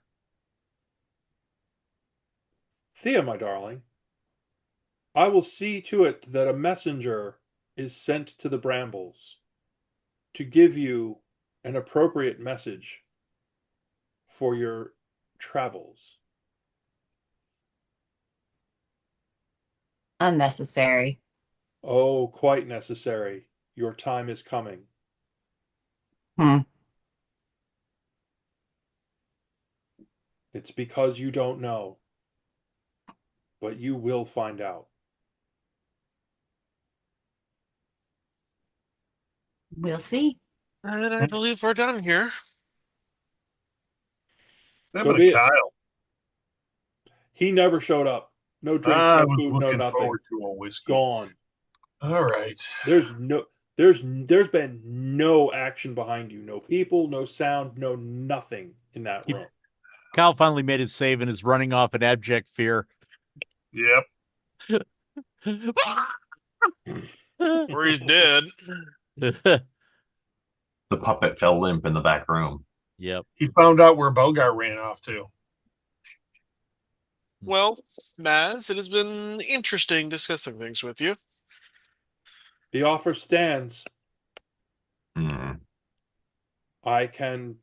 Thea, my darling, I will see to it that a messenger is sent to the brambles to give you an appropriate message for your travels. Unnecessary. Oh, quite necessary. Your time is coming. Hmm. It's because you don't know, but you will find out. We'll see. And I believe we're done here. So But be it. Kyle. He never showed up. No drinks, I no was food, no looking nothing. forward to a whiskey. Gone. All right. There's been no action behind you. No people, no sound, no nothing in that room. Kyle finally made his save and is running off in abject fear. Yep. Or he's dead. The puppet fell limp in the back room. Yep. He found out where Belgar ran off to. Well, Maz, it has been interesting discussing things with you. The offer stands. Hmm. I can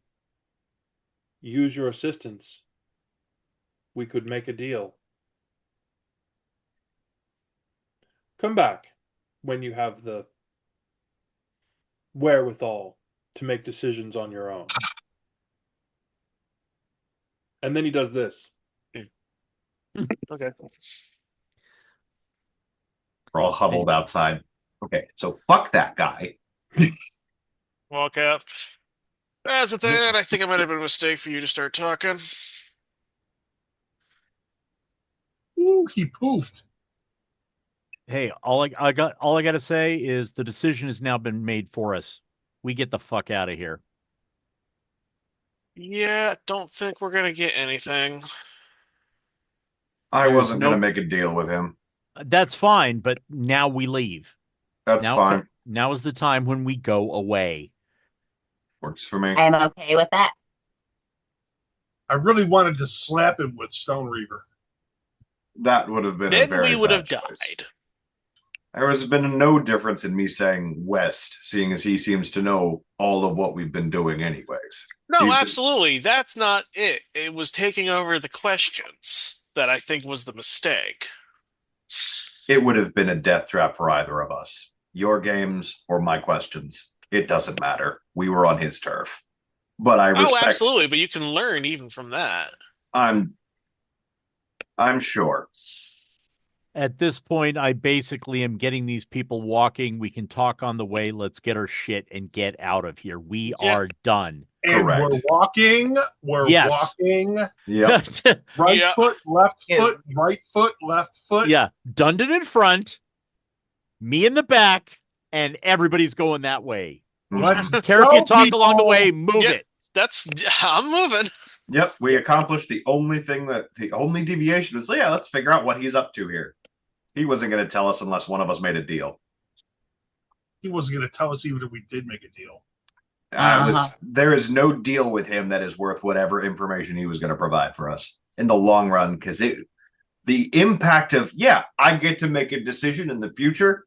use your assistance. We could make a deal. Come back when you have the wherewithal to make decisions on your own. And then he does this. Okay. We're all huddled outside. Okay, so fuck that guy. Walk out. Azathan, I think it might have been a mistake for you to start talking. Ooh, he poofed. Hey, all I got to say is the decision has now been made for us. We get the fuck out of here. Yeah, don't think we're gonna get anything. I There's wasn't going to no make a deal with him. That's fine, but now we leave. That's fine. Now is the time when we go away. Works for me. I am okay with that. I really wanted to slap him with Stone Reaver. That would have been a Then very we would bad have choice. died. There has been no difference in me saying West, seeing as he seems to know all of what we've been doing anyways. No, He's been- absolutely. That's not it. It was taking over the questions that I think was the mistake. It would have been a death trap for either of us. Your games or my questions. It doesn't matter. We were on his turf. But I Oh, respect. absolutely. But you can learn even from that. I'm sure. At this point, I basically am getting these people walking. We can talk on the way. Let's get our shit and get out of here. We Yeah. are done. And Correct. we're walking. We're Yes. walking. Yep. Right Yeah. foot, left foot, right foot, left foot. Yeah. Dundon in front, me in the back, and everybody's going that way. Let's Tara go, can talk along the people. way. Move Yeah. it. I'm moving. Yep. We accomplished the only deviation was, yeah, let's figure out what he's up to here. He wasn't going to tell us unless one of us made a deal. He wasn't going to tell us even if we did make a deal. There is no deal with him that is worth whatever information he was going to provide for us in the long run, because the impact of, I get to make a decision in the future.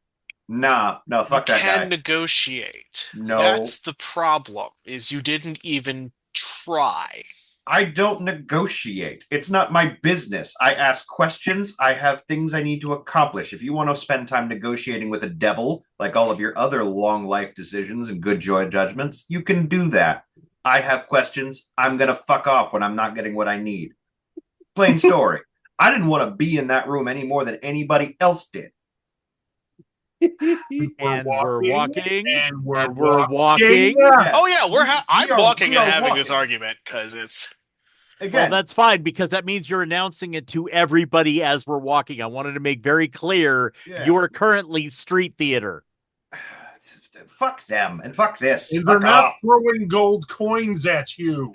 No, fuck that guy. Can negotiate. No. That's the problem, is you didn't even try. I don't negotiate. It's not my business. I ask questions. I have things I need to accomplish. If you want to spend time negotiating with a devil, like all of your other long life decisions and good joy judgments, you can do that. I have questions. I'm going to fuck off when I'm not getting what I need. Plain story. I didn't want to be in that room any more than anybody else did. And we're walking. And we're walking. Yeah. Oh yeah, I'm walking we and are having walking. this argument because it's Well, Again, that's fine because that means you're announcing it to everybody as we're walking. I wanted to make very clear you are currently street theater. fuck them and fuck this. And they're Fuck not off. throwing gold coins at you.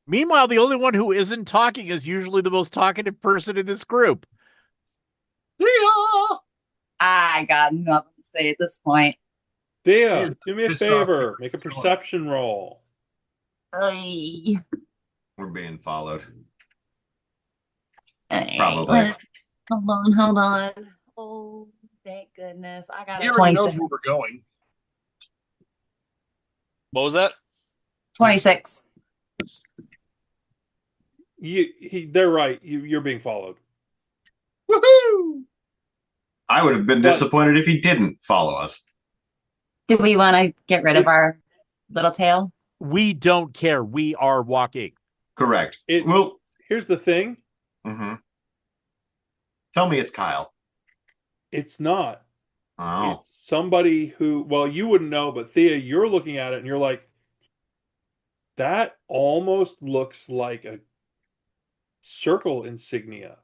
Meanwhile, the only one who isn't talking is usually the most talkative person in this group. Yeah. I got nothing to say at this point. Thea, do me a Pissed off. favor. Make a perception roll. Ay, We're being followed. ay, Probably. Hold on. Oh, thank goodness. I got He a already knows 26. where we're going. what was that? 26. They're right. You're being followed. Woohoo! I would have been disappointed if he didn't follow us. Do we want to get rid of our little tail? We don't care. We are walking. Correct. Well, here's the thing. Mm-hmm. Tell me it's Kyle. It's not. Oh. It's somebody who, well, you wouldn't know, but Thea, you're looking at it and you're like, that almost looks like a circle insignia.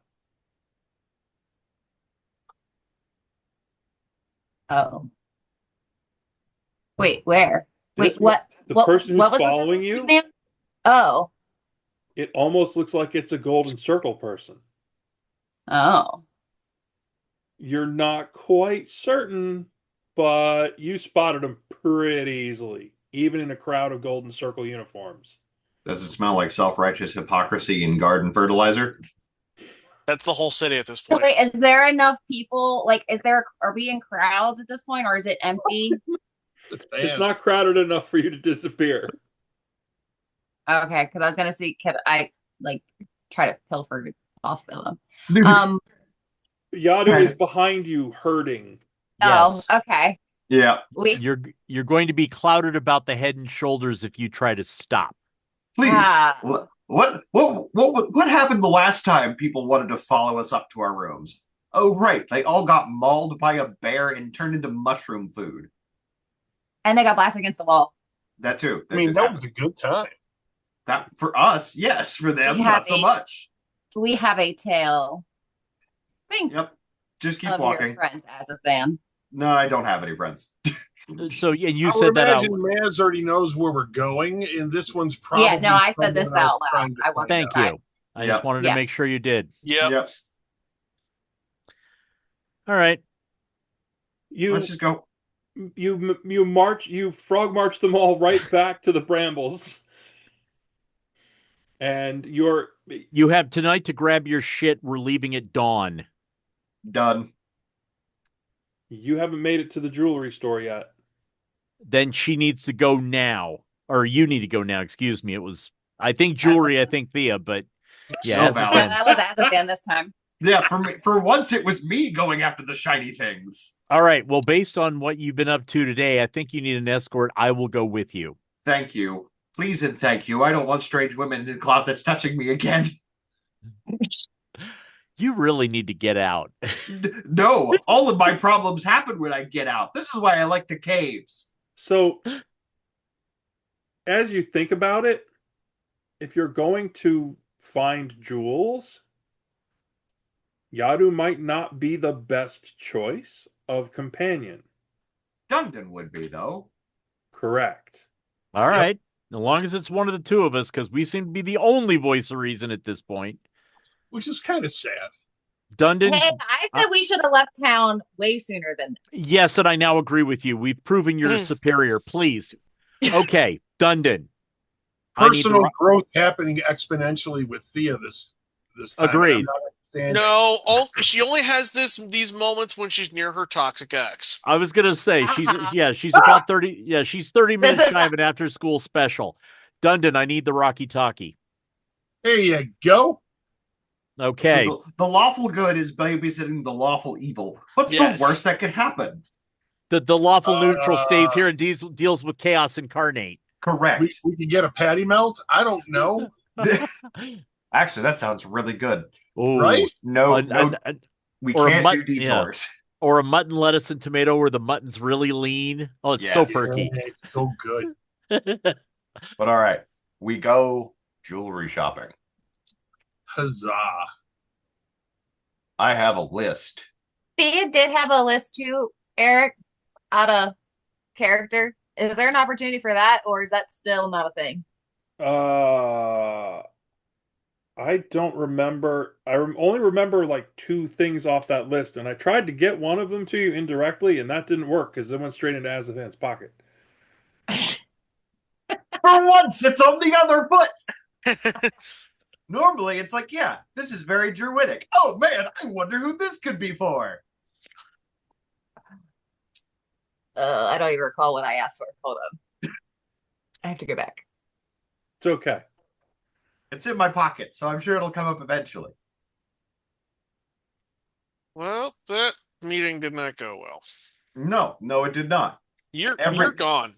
Oh. Wait, where? Wait, This- what? The what, person who's what was following this you, man? Oh. it almost looks like it's a golden circle person. Oh. You're not quite certain, but you spotted him pretty easily, even in a crowd of golden circle uniforms. Does it smell like self-righteous hypocrisy and garden fertilizer? That's the whole city at this So point. wait, is there enough people? Like, are we in crowds at this point, or is it empty? It's not crowded enough for you to disappear. Okay, because I was gonna see, could I like try to pilfer off of them? Yadu is behind you, hurting. Oh, Yes. okay. Yeah. You're going to be clouded about the head and shoulders if you try to stop. Please. Ah. What happened the last time people wanted to follow us up to our rooms? Oh, right. They all got mauled by a bear and turned into mushroom food. And they got blasted against the wall. That too. I mean, that was a good time. That for us, yes. For them, We not so have much. We have a tale. Think Yep. Just keep of walking. your friends as a fan. No, I don't have any friends. So, and you I said would that out. imagine Maz already knows where we're going, and this one's probably. Yeah, no, I said this someone else out loud. trying to I wasn't find Thank out. you. I Yep. just wanted to Yeah. make sure you did. Yep. Yep. All right. Let's just go. You frog march them all right back to the brambles. And You have tonight to grab your shit. We're leaving at dawn. Done. you haven't made it to the jewelry store yet. Then she needs to go now. Or you need to go now. Excuse me. It was, I think, jewelry, I think Thea, but yeah. So valid. Yeah, that was Azathan this time. Yeah, for once it was me going after the shiny things. All right. Well, based on what you've been up to today, I think you need an escort. I will go with you. Thank you. Please and thank you. I don't want strange women in closets touching me again. You really need to get out. No, all of my problems happen when I get out. This is why I like the caves. So, as you think about it, if you're going to find jewels, Yadu might not be the best choice of companion. Dundon would be, though. Correct. All right. As long as it's one of the two of us, because we seem to be the only voice of reason at this point. Which is kind of sad. Dundon. Hey, I said we should have left town way sooner than this. Yes, and I now agree with you. We've proven you're superior. Please. Okay, Dundon. Personal growth happening exponentially with Thea this time. Agreed. No, she only has these moments when she's near her toxic ex. I was gonna say she's about 30. Yeah, she's 30 minutes shy of an after school special. Dundon, I need the Rocky Talkie. There you go. Okay. So the lawful good is babysitting the lawful evil. What's the worst that could happen? The lawful neutral stays here and deals with chaos incarnate. Correct. We could get a patty melt. I don't know. Actually, that sounds really good. Ooh, right? No, we can't do detours. Yeah. Or a mutton, lettuce, and tomato where the mutton's really lean. Oh, it's so perky. It's so good. But all right, we go jewelry shopping. Huzzah. I have a list. Thea did have a list too, Eric, out of character. Is there an opportunity for that, or is that still not a thing? I don't remember. I only remember like 2 things off that list, and I tried to get one of them to you indirectly, and that didn't work because it went straight into Azathan's pocket. For once, it's on the other foot. Normally, it's like, yeah, this is very druidic. Oh man, I wonder who this could be for. I don't even recall what I asked for. Hold on. I have to go back. It's okay. It's in my pocket, so I'm sure it'll come up eventually. Well, that meeting did not go well. No, it did not. You're gone.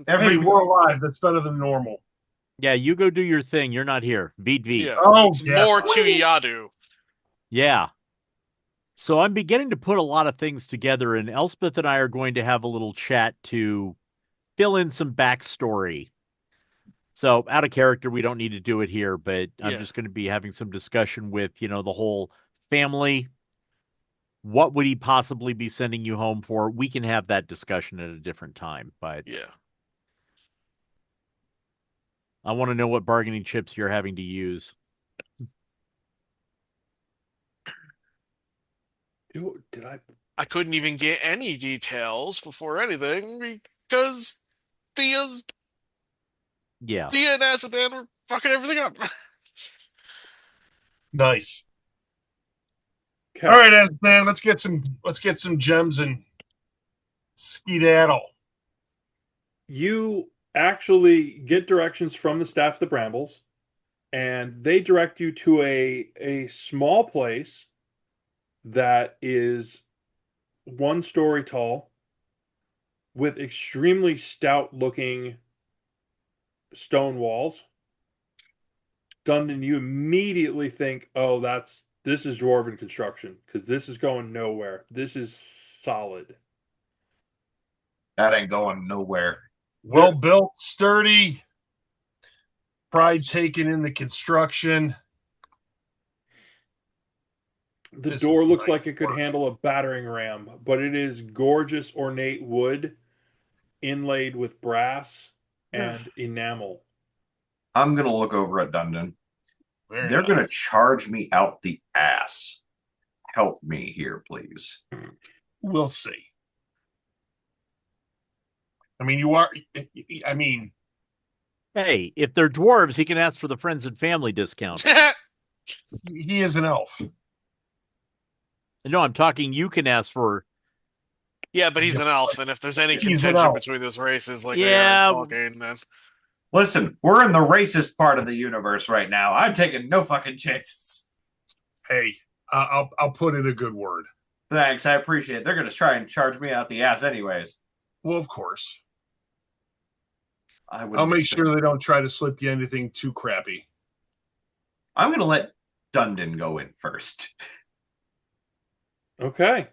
Hey, we're alive. That's better than normal. Yeah, you go do your thing. You're not here. Beat V. Yeah, it's more to Yadu. Yeah. So I'm beginning to put a lot of things together, and Elspeth and I are going to have a little chat to fill in some backstory. So out of character, we don't need to do it here, but I'm just going to be having some discussion with, the whole family. What would he possibly be sending you home for? We can have that discussion at a different time, but I want to know what bargaining chips you're having to use. Did I couldn't even get any details before anything because Thea and Azathan were fucking everything up. Nice. Okay. All right, Azathan, let's get some gems and skedaddle. You actually get directions from the staff of the Brambles, and they direct you to a small place that is 1 story tall with extremely stout looking stone walls. Dundon, you immediately think, oh, this is dwarven construction, because this is going nowhere. This is solid. That ain't going nowhere. Well built, sturdy, pride taken in the construction. The door looks like it could handle a battering ram, but it is gorgeous, ornate wood inlaid with brass and enamel. I'm going to look over at Dundon. They're going to charge me out the ass. Help me here, please. We'll see. Hey, if they're dwarves, he can ask for the friends and family discount. He is an elf. No, I'm talking you can ask for. Yeah, but he's an elf, and if there's any contention between those races, like they are talking, then. Listen, we're in the racist part of the universe right now. I'm taking no fucking chances. Hey, I'll put in a good word. Thanks, I appreciate it. They're going to try and charge me out the ass anyways. Well, of course. I'll make sure they don't try to slip you anything too crappy. I'm going to let Dundon go in first. Okay.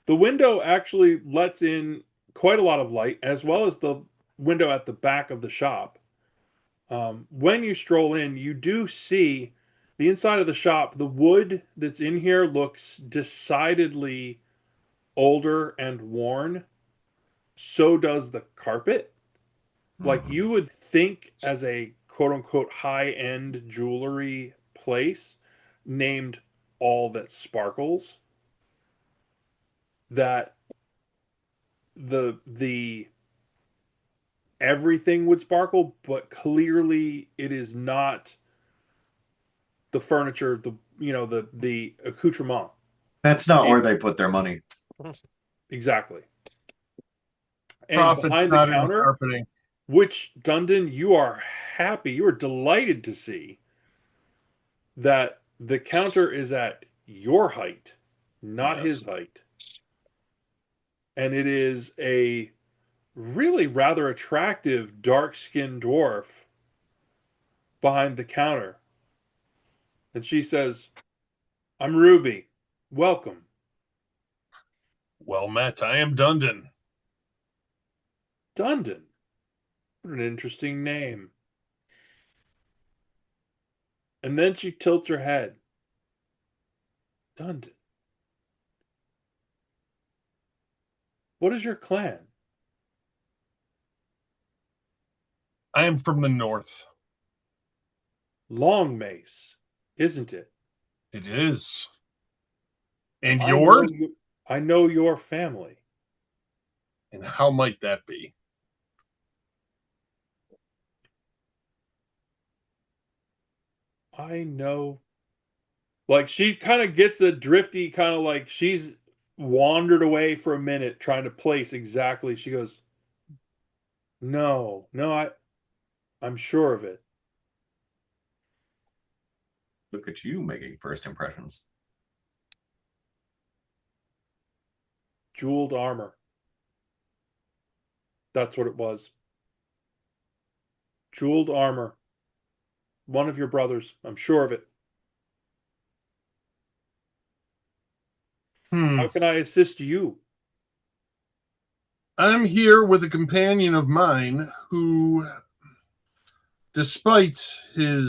The window actually lets in quite a lot of light, as well as the window at the back of the shop. When you stroll in, you do see the inside of the shop. The wood that's in here looks decidedly older and worn. So does the carpet. Like you would think, as a quote unquote high end jewelry place named All That Sparkles, that the everything would sparkle, but clearly it is not the furniture, the accoutrement. That's not where It's they put their money. exactly. And Profit's behind the not in the counter, carpeting. which Dundon, you are happy, you are delighted to see that the counter is at your height, not Yes. his height. And it is a really rather attractive dark-skinned dwarf behind the counter. And she says, "I'm Ruby. Welcome." Well met. I am Dundon. Dundon. What an interesting name. And then she tilts her head. Dundon. What is your clan? I am from the north. Long Mace, isn't it? It is. And I yours? I know your family. And how might that be? I know. Like she kind of gets a drifty kind of like she's wandered away for a minute trying to place exactly. She goes, "No, no, I'm sure of it." Look at you making first impressions. Jeweled armor. That's what it was. Jeweled armor. One of your brothers. I'm sure of it. How can I assist you? I'm here with a companion of mine who, despite him,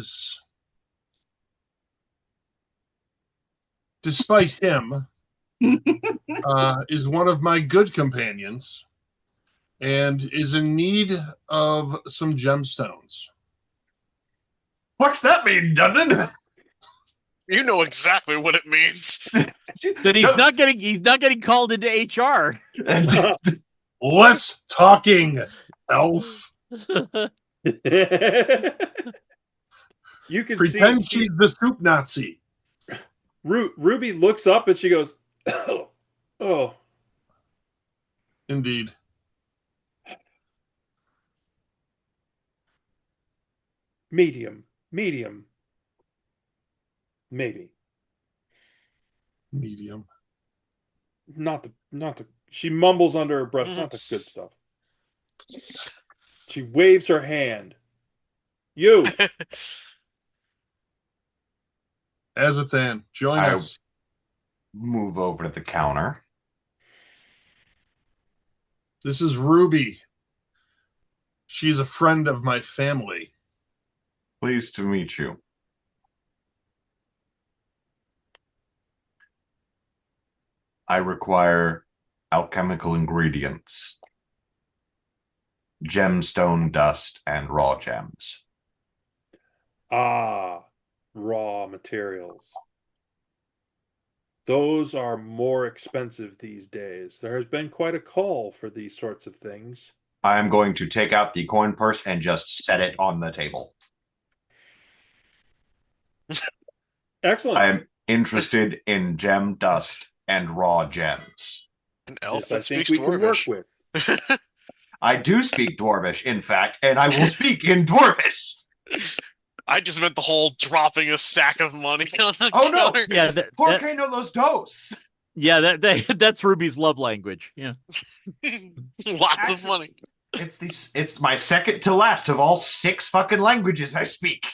is one of my good companions and is in need of some gemstones. What's that mean, Dundon? You know exactly what it means. That he's not getting called into HR. Less talking, elf. You can Pretend see she's the soup Nazi. Ruby looks up and she goes, "Oh, Indeed. medium, maybe Medium. not the." She mumbles under her breath, "Not the good stuff." She waves her hand. You. Azathan, join us. Move over to the counter. This is Ruby. She's a friend of my family. Pleased to meet you. I require alchemical ingredients, gemstone dust, and raw gems. Ah, raw materials. Those are more expensive these days. There has been quite a call for these sorts of things. I am going to take out the coin purse and just set it on the table. Excellent. I am interested in gem dust and raw gems. An elf Yes, that I think speaks we can work Dwarvish. with. I do speak Dwarvish, in fact, and I will speak in Dwarvish. I just meant the whole dropping a sack of money on the Oh, no. counter. Yeah, Por que no los dos? yeah, that's Ruby's love language. Yeah. Lots of money. It's my second to last of all 6 fucking languages I speak.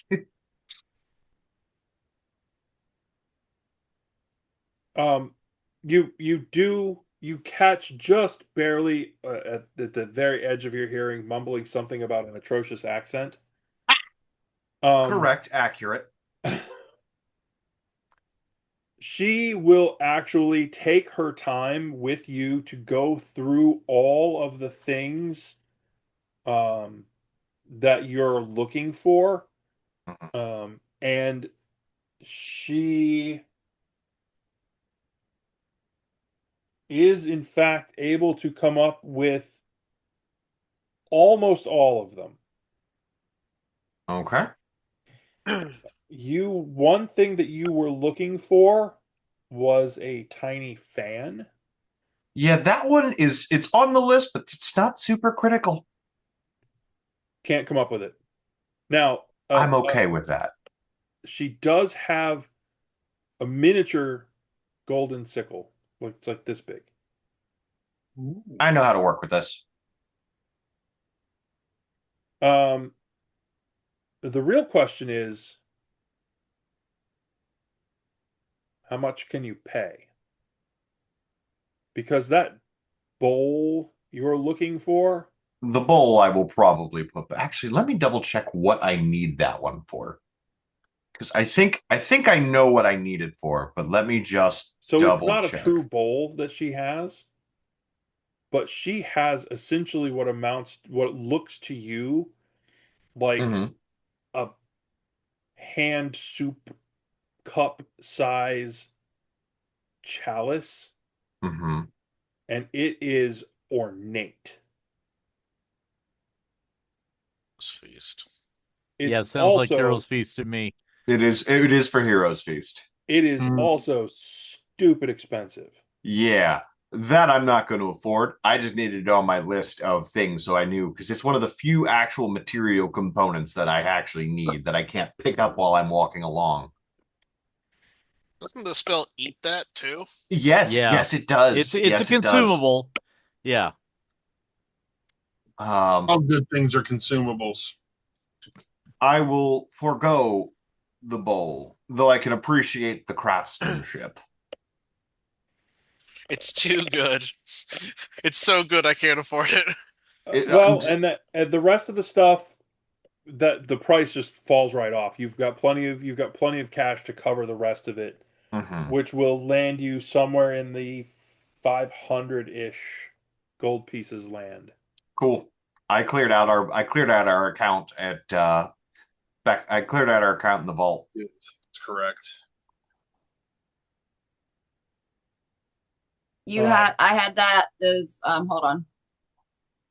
You catch just barely at the very edge of your hearing mumbling something about an atrocious accent. Correct, accurate. She will actually take her time with you to go through all of the things um, that you're looking for. Mhm. And she is, in fact, able to come up with almost all of them. Okay. One thing that you were looking for was a tiny fan. Yeah, that one it's on the list, but it's not super critical. Can't come up with it. Now, I'm okay with that. she does have a miniature golden sickle. It's like this big. I know how to work with this. Um, the real question is, how much can you pay? Because that bowl you're looking for, The bowl I will probably put. But actually, let me double check what I need that one for. Because I think I know what I need it for, but let me just so it's double not a check. true bowl that she has, but she has essentially what looks to you like Hmm. a hand soup cup size chalice, Hmm. and it is ornate. Feast. It's Yeah, sounds like also Heroes Feast to me. It is for Heroes Feast. it is Mm. also stupid expensive. Yeah, that I'm not going to afford. I just needed it on my list of things so I knew because it's one of the few actual material components that I actually need that I can't pick up while I'm walking along. Doesn't the spell eat that too? Yes, Yeah. yes, it does. It's a Yes, it does. consumable. Yeah. Um, All good things are consumables. I will forego the bowl, though I can appreciate the craftsmanship. It's too good. It's so good I can't afford it. It, Well, and the rest of the stuff that the price just falls right off. You've got plenty of cash to cover the rest of it, mhm. which will land you somewhere in the 500-ish gold pieces land. Cool. I cleared out our account at back. I cleared out our account in the vault. It's correct. I had that as hold on.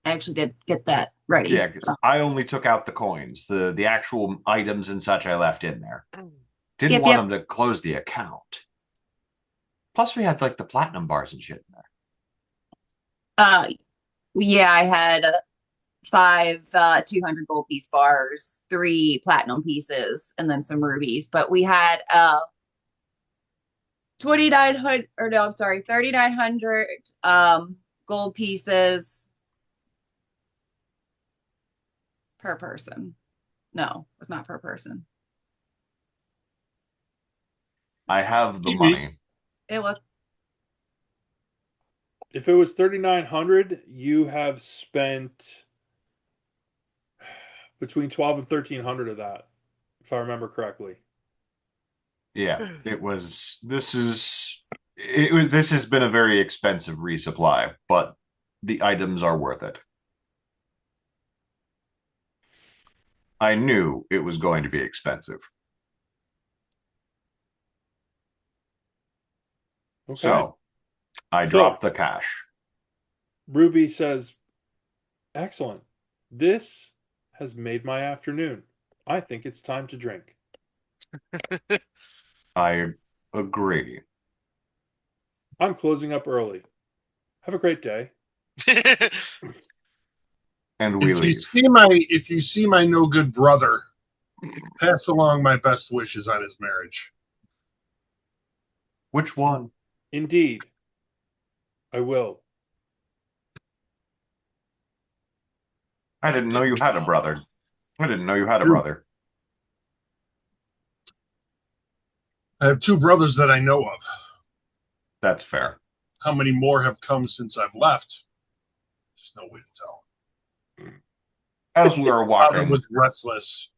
I actually did get that ready. Yeah, 'cause I only took out the coins. The actual items and such I left in there. Didn't Yep, want yep. them to close the account. Plus, we had like the platinum bars and shit in there. Uh yeah, I had five 200 gold piece bars, three platinum pieces, and then some rubies. But we had 2,900 or no, I'm sorry, 3,900 gold pieces per person. No, it's not per person. I have the Maybe. money. It was If it was 3,900, you have spent between 12 and 1,300 of that, if I remember correctly. Yeah, it was. This has been a very expensive resupply, but the items are worth it. I knew it was going to be expensive. Okay. So I So dropped the cash. Ruby says, "Excellent. This has made my afternoon. I think it's time to drink." I agree. I'm closing up early. Have a great day. And we leave. If you see my no good brother, pass along my best wishes on his marriage. Which one? Indeed, I will. I didn't know you had a brother. I didn't know you had a True. brother. I have two brothers that I know of. That's fair. How many more have come since I've left? There's no way to tell. As we are Father walking, was restless.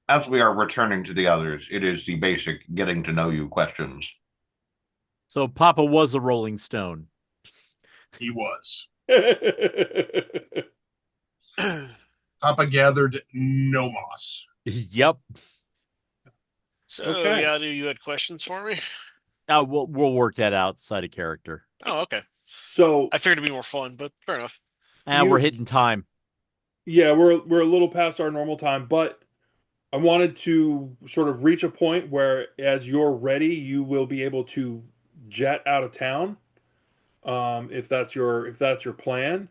as we are returning to the others, it is the basic getting to know you questions. So Papa was a Rolling Stone. He was. Papa gathered no moss. Yep. So, Okay. Yadu, you had questions for me? We'll work that outside of character. Oh, okay. So I figured it'd be more fun, but fair enough. We're hitting time. yeah, we're a little past our normal time, but I wanted to sort of reach a point where, as you're ready, you will be able to jet out of town. If that's your plan,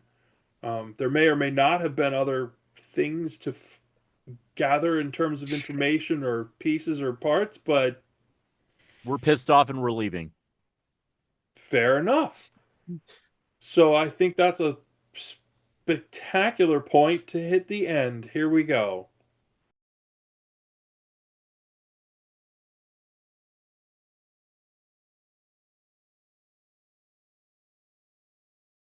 there may or may not have been other things to gather in terms of information or pieces or parts, but We're pissed off and we're leaving. fair enough. So I think that's a spectacular point to hit the end. Here we go.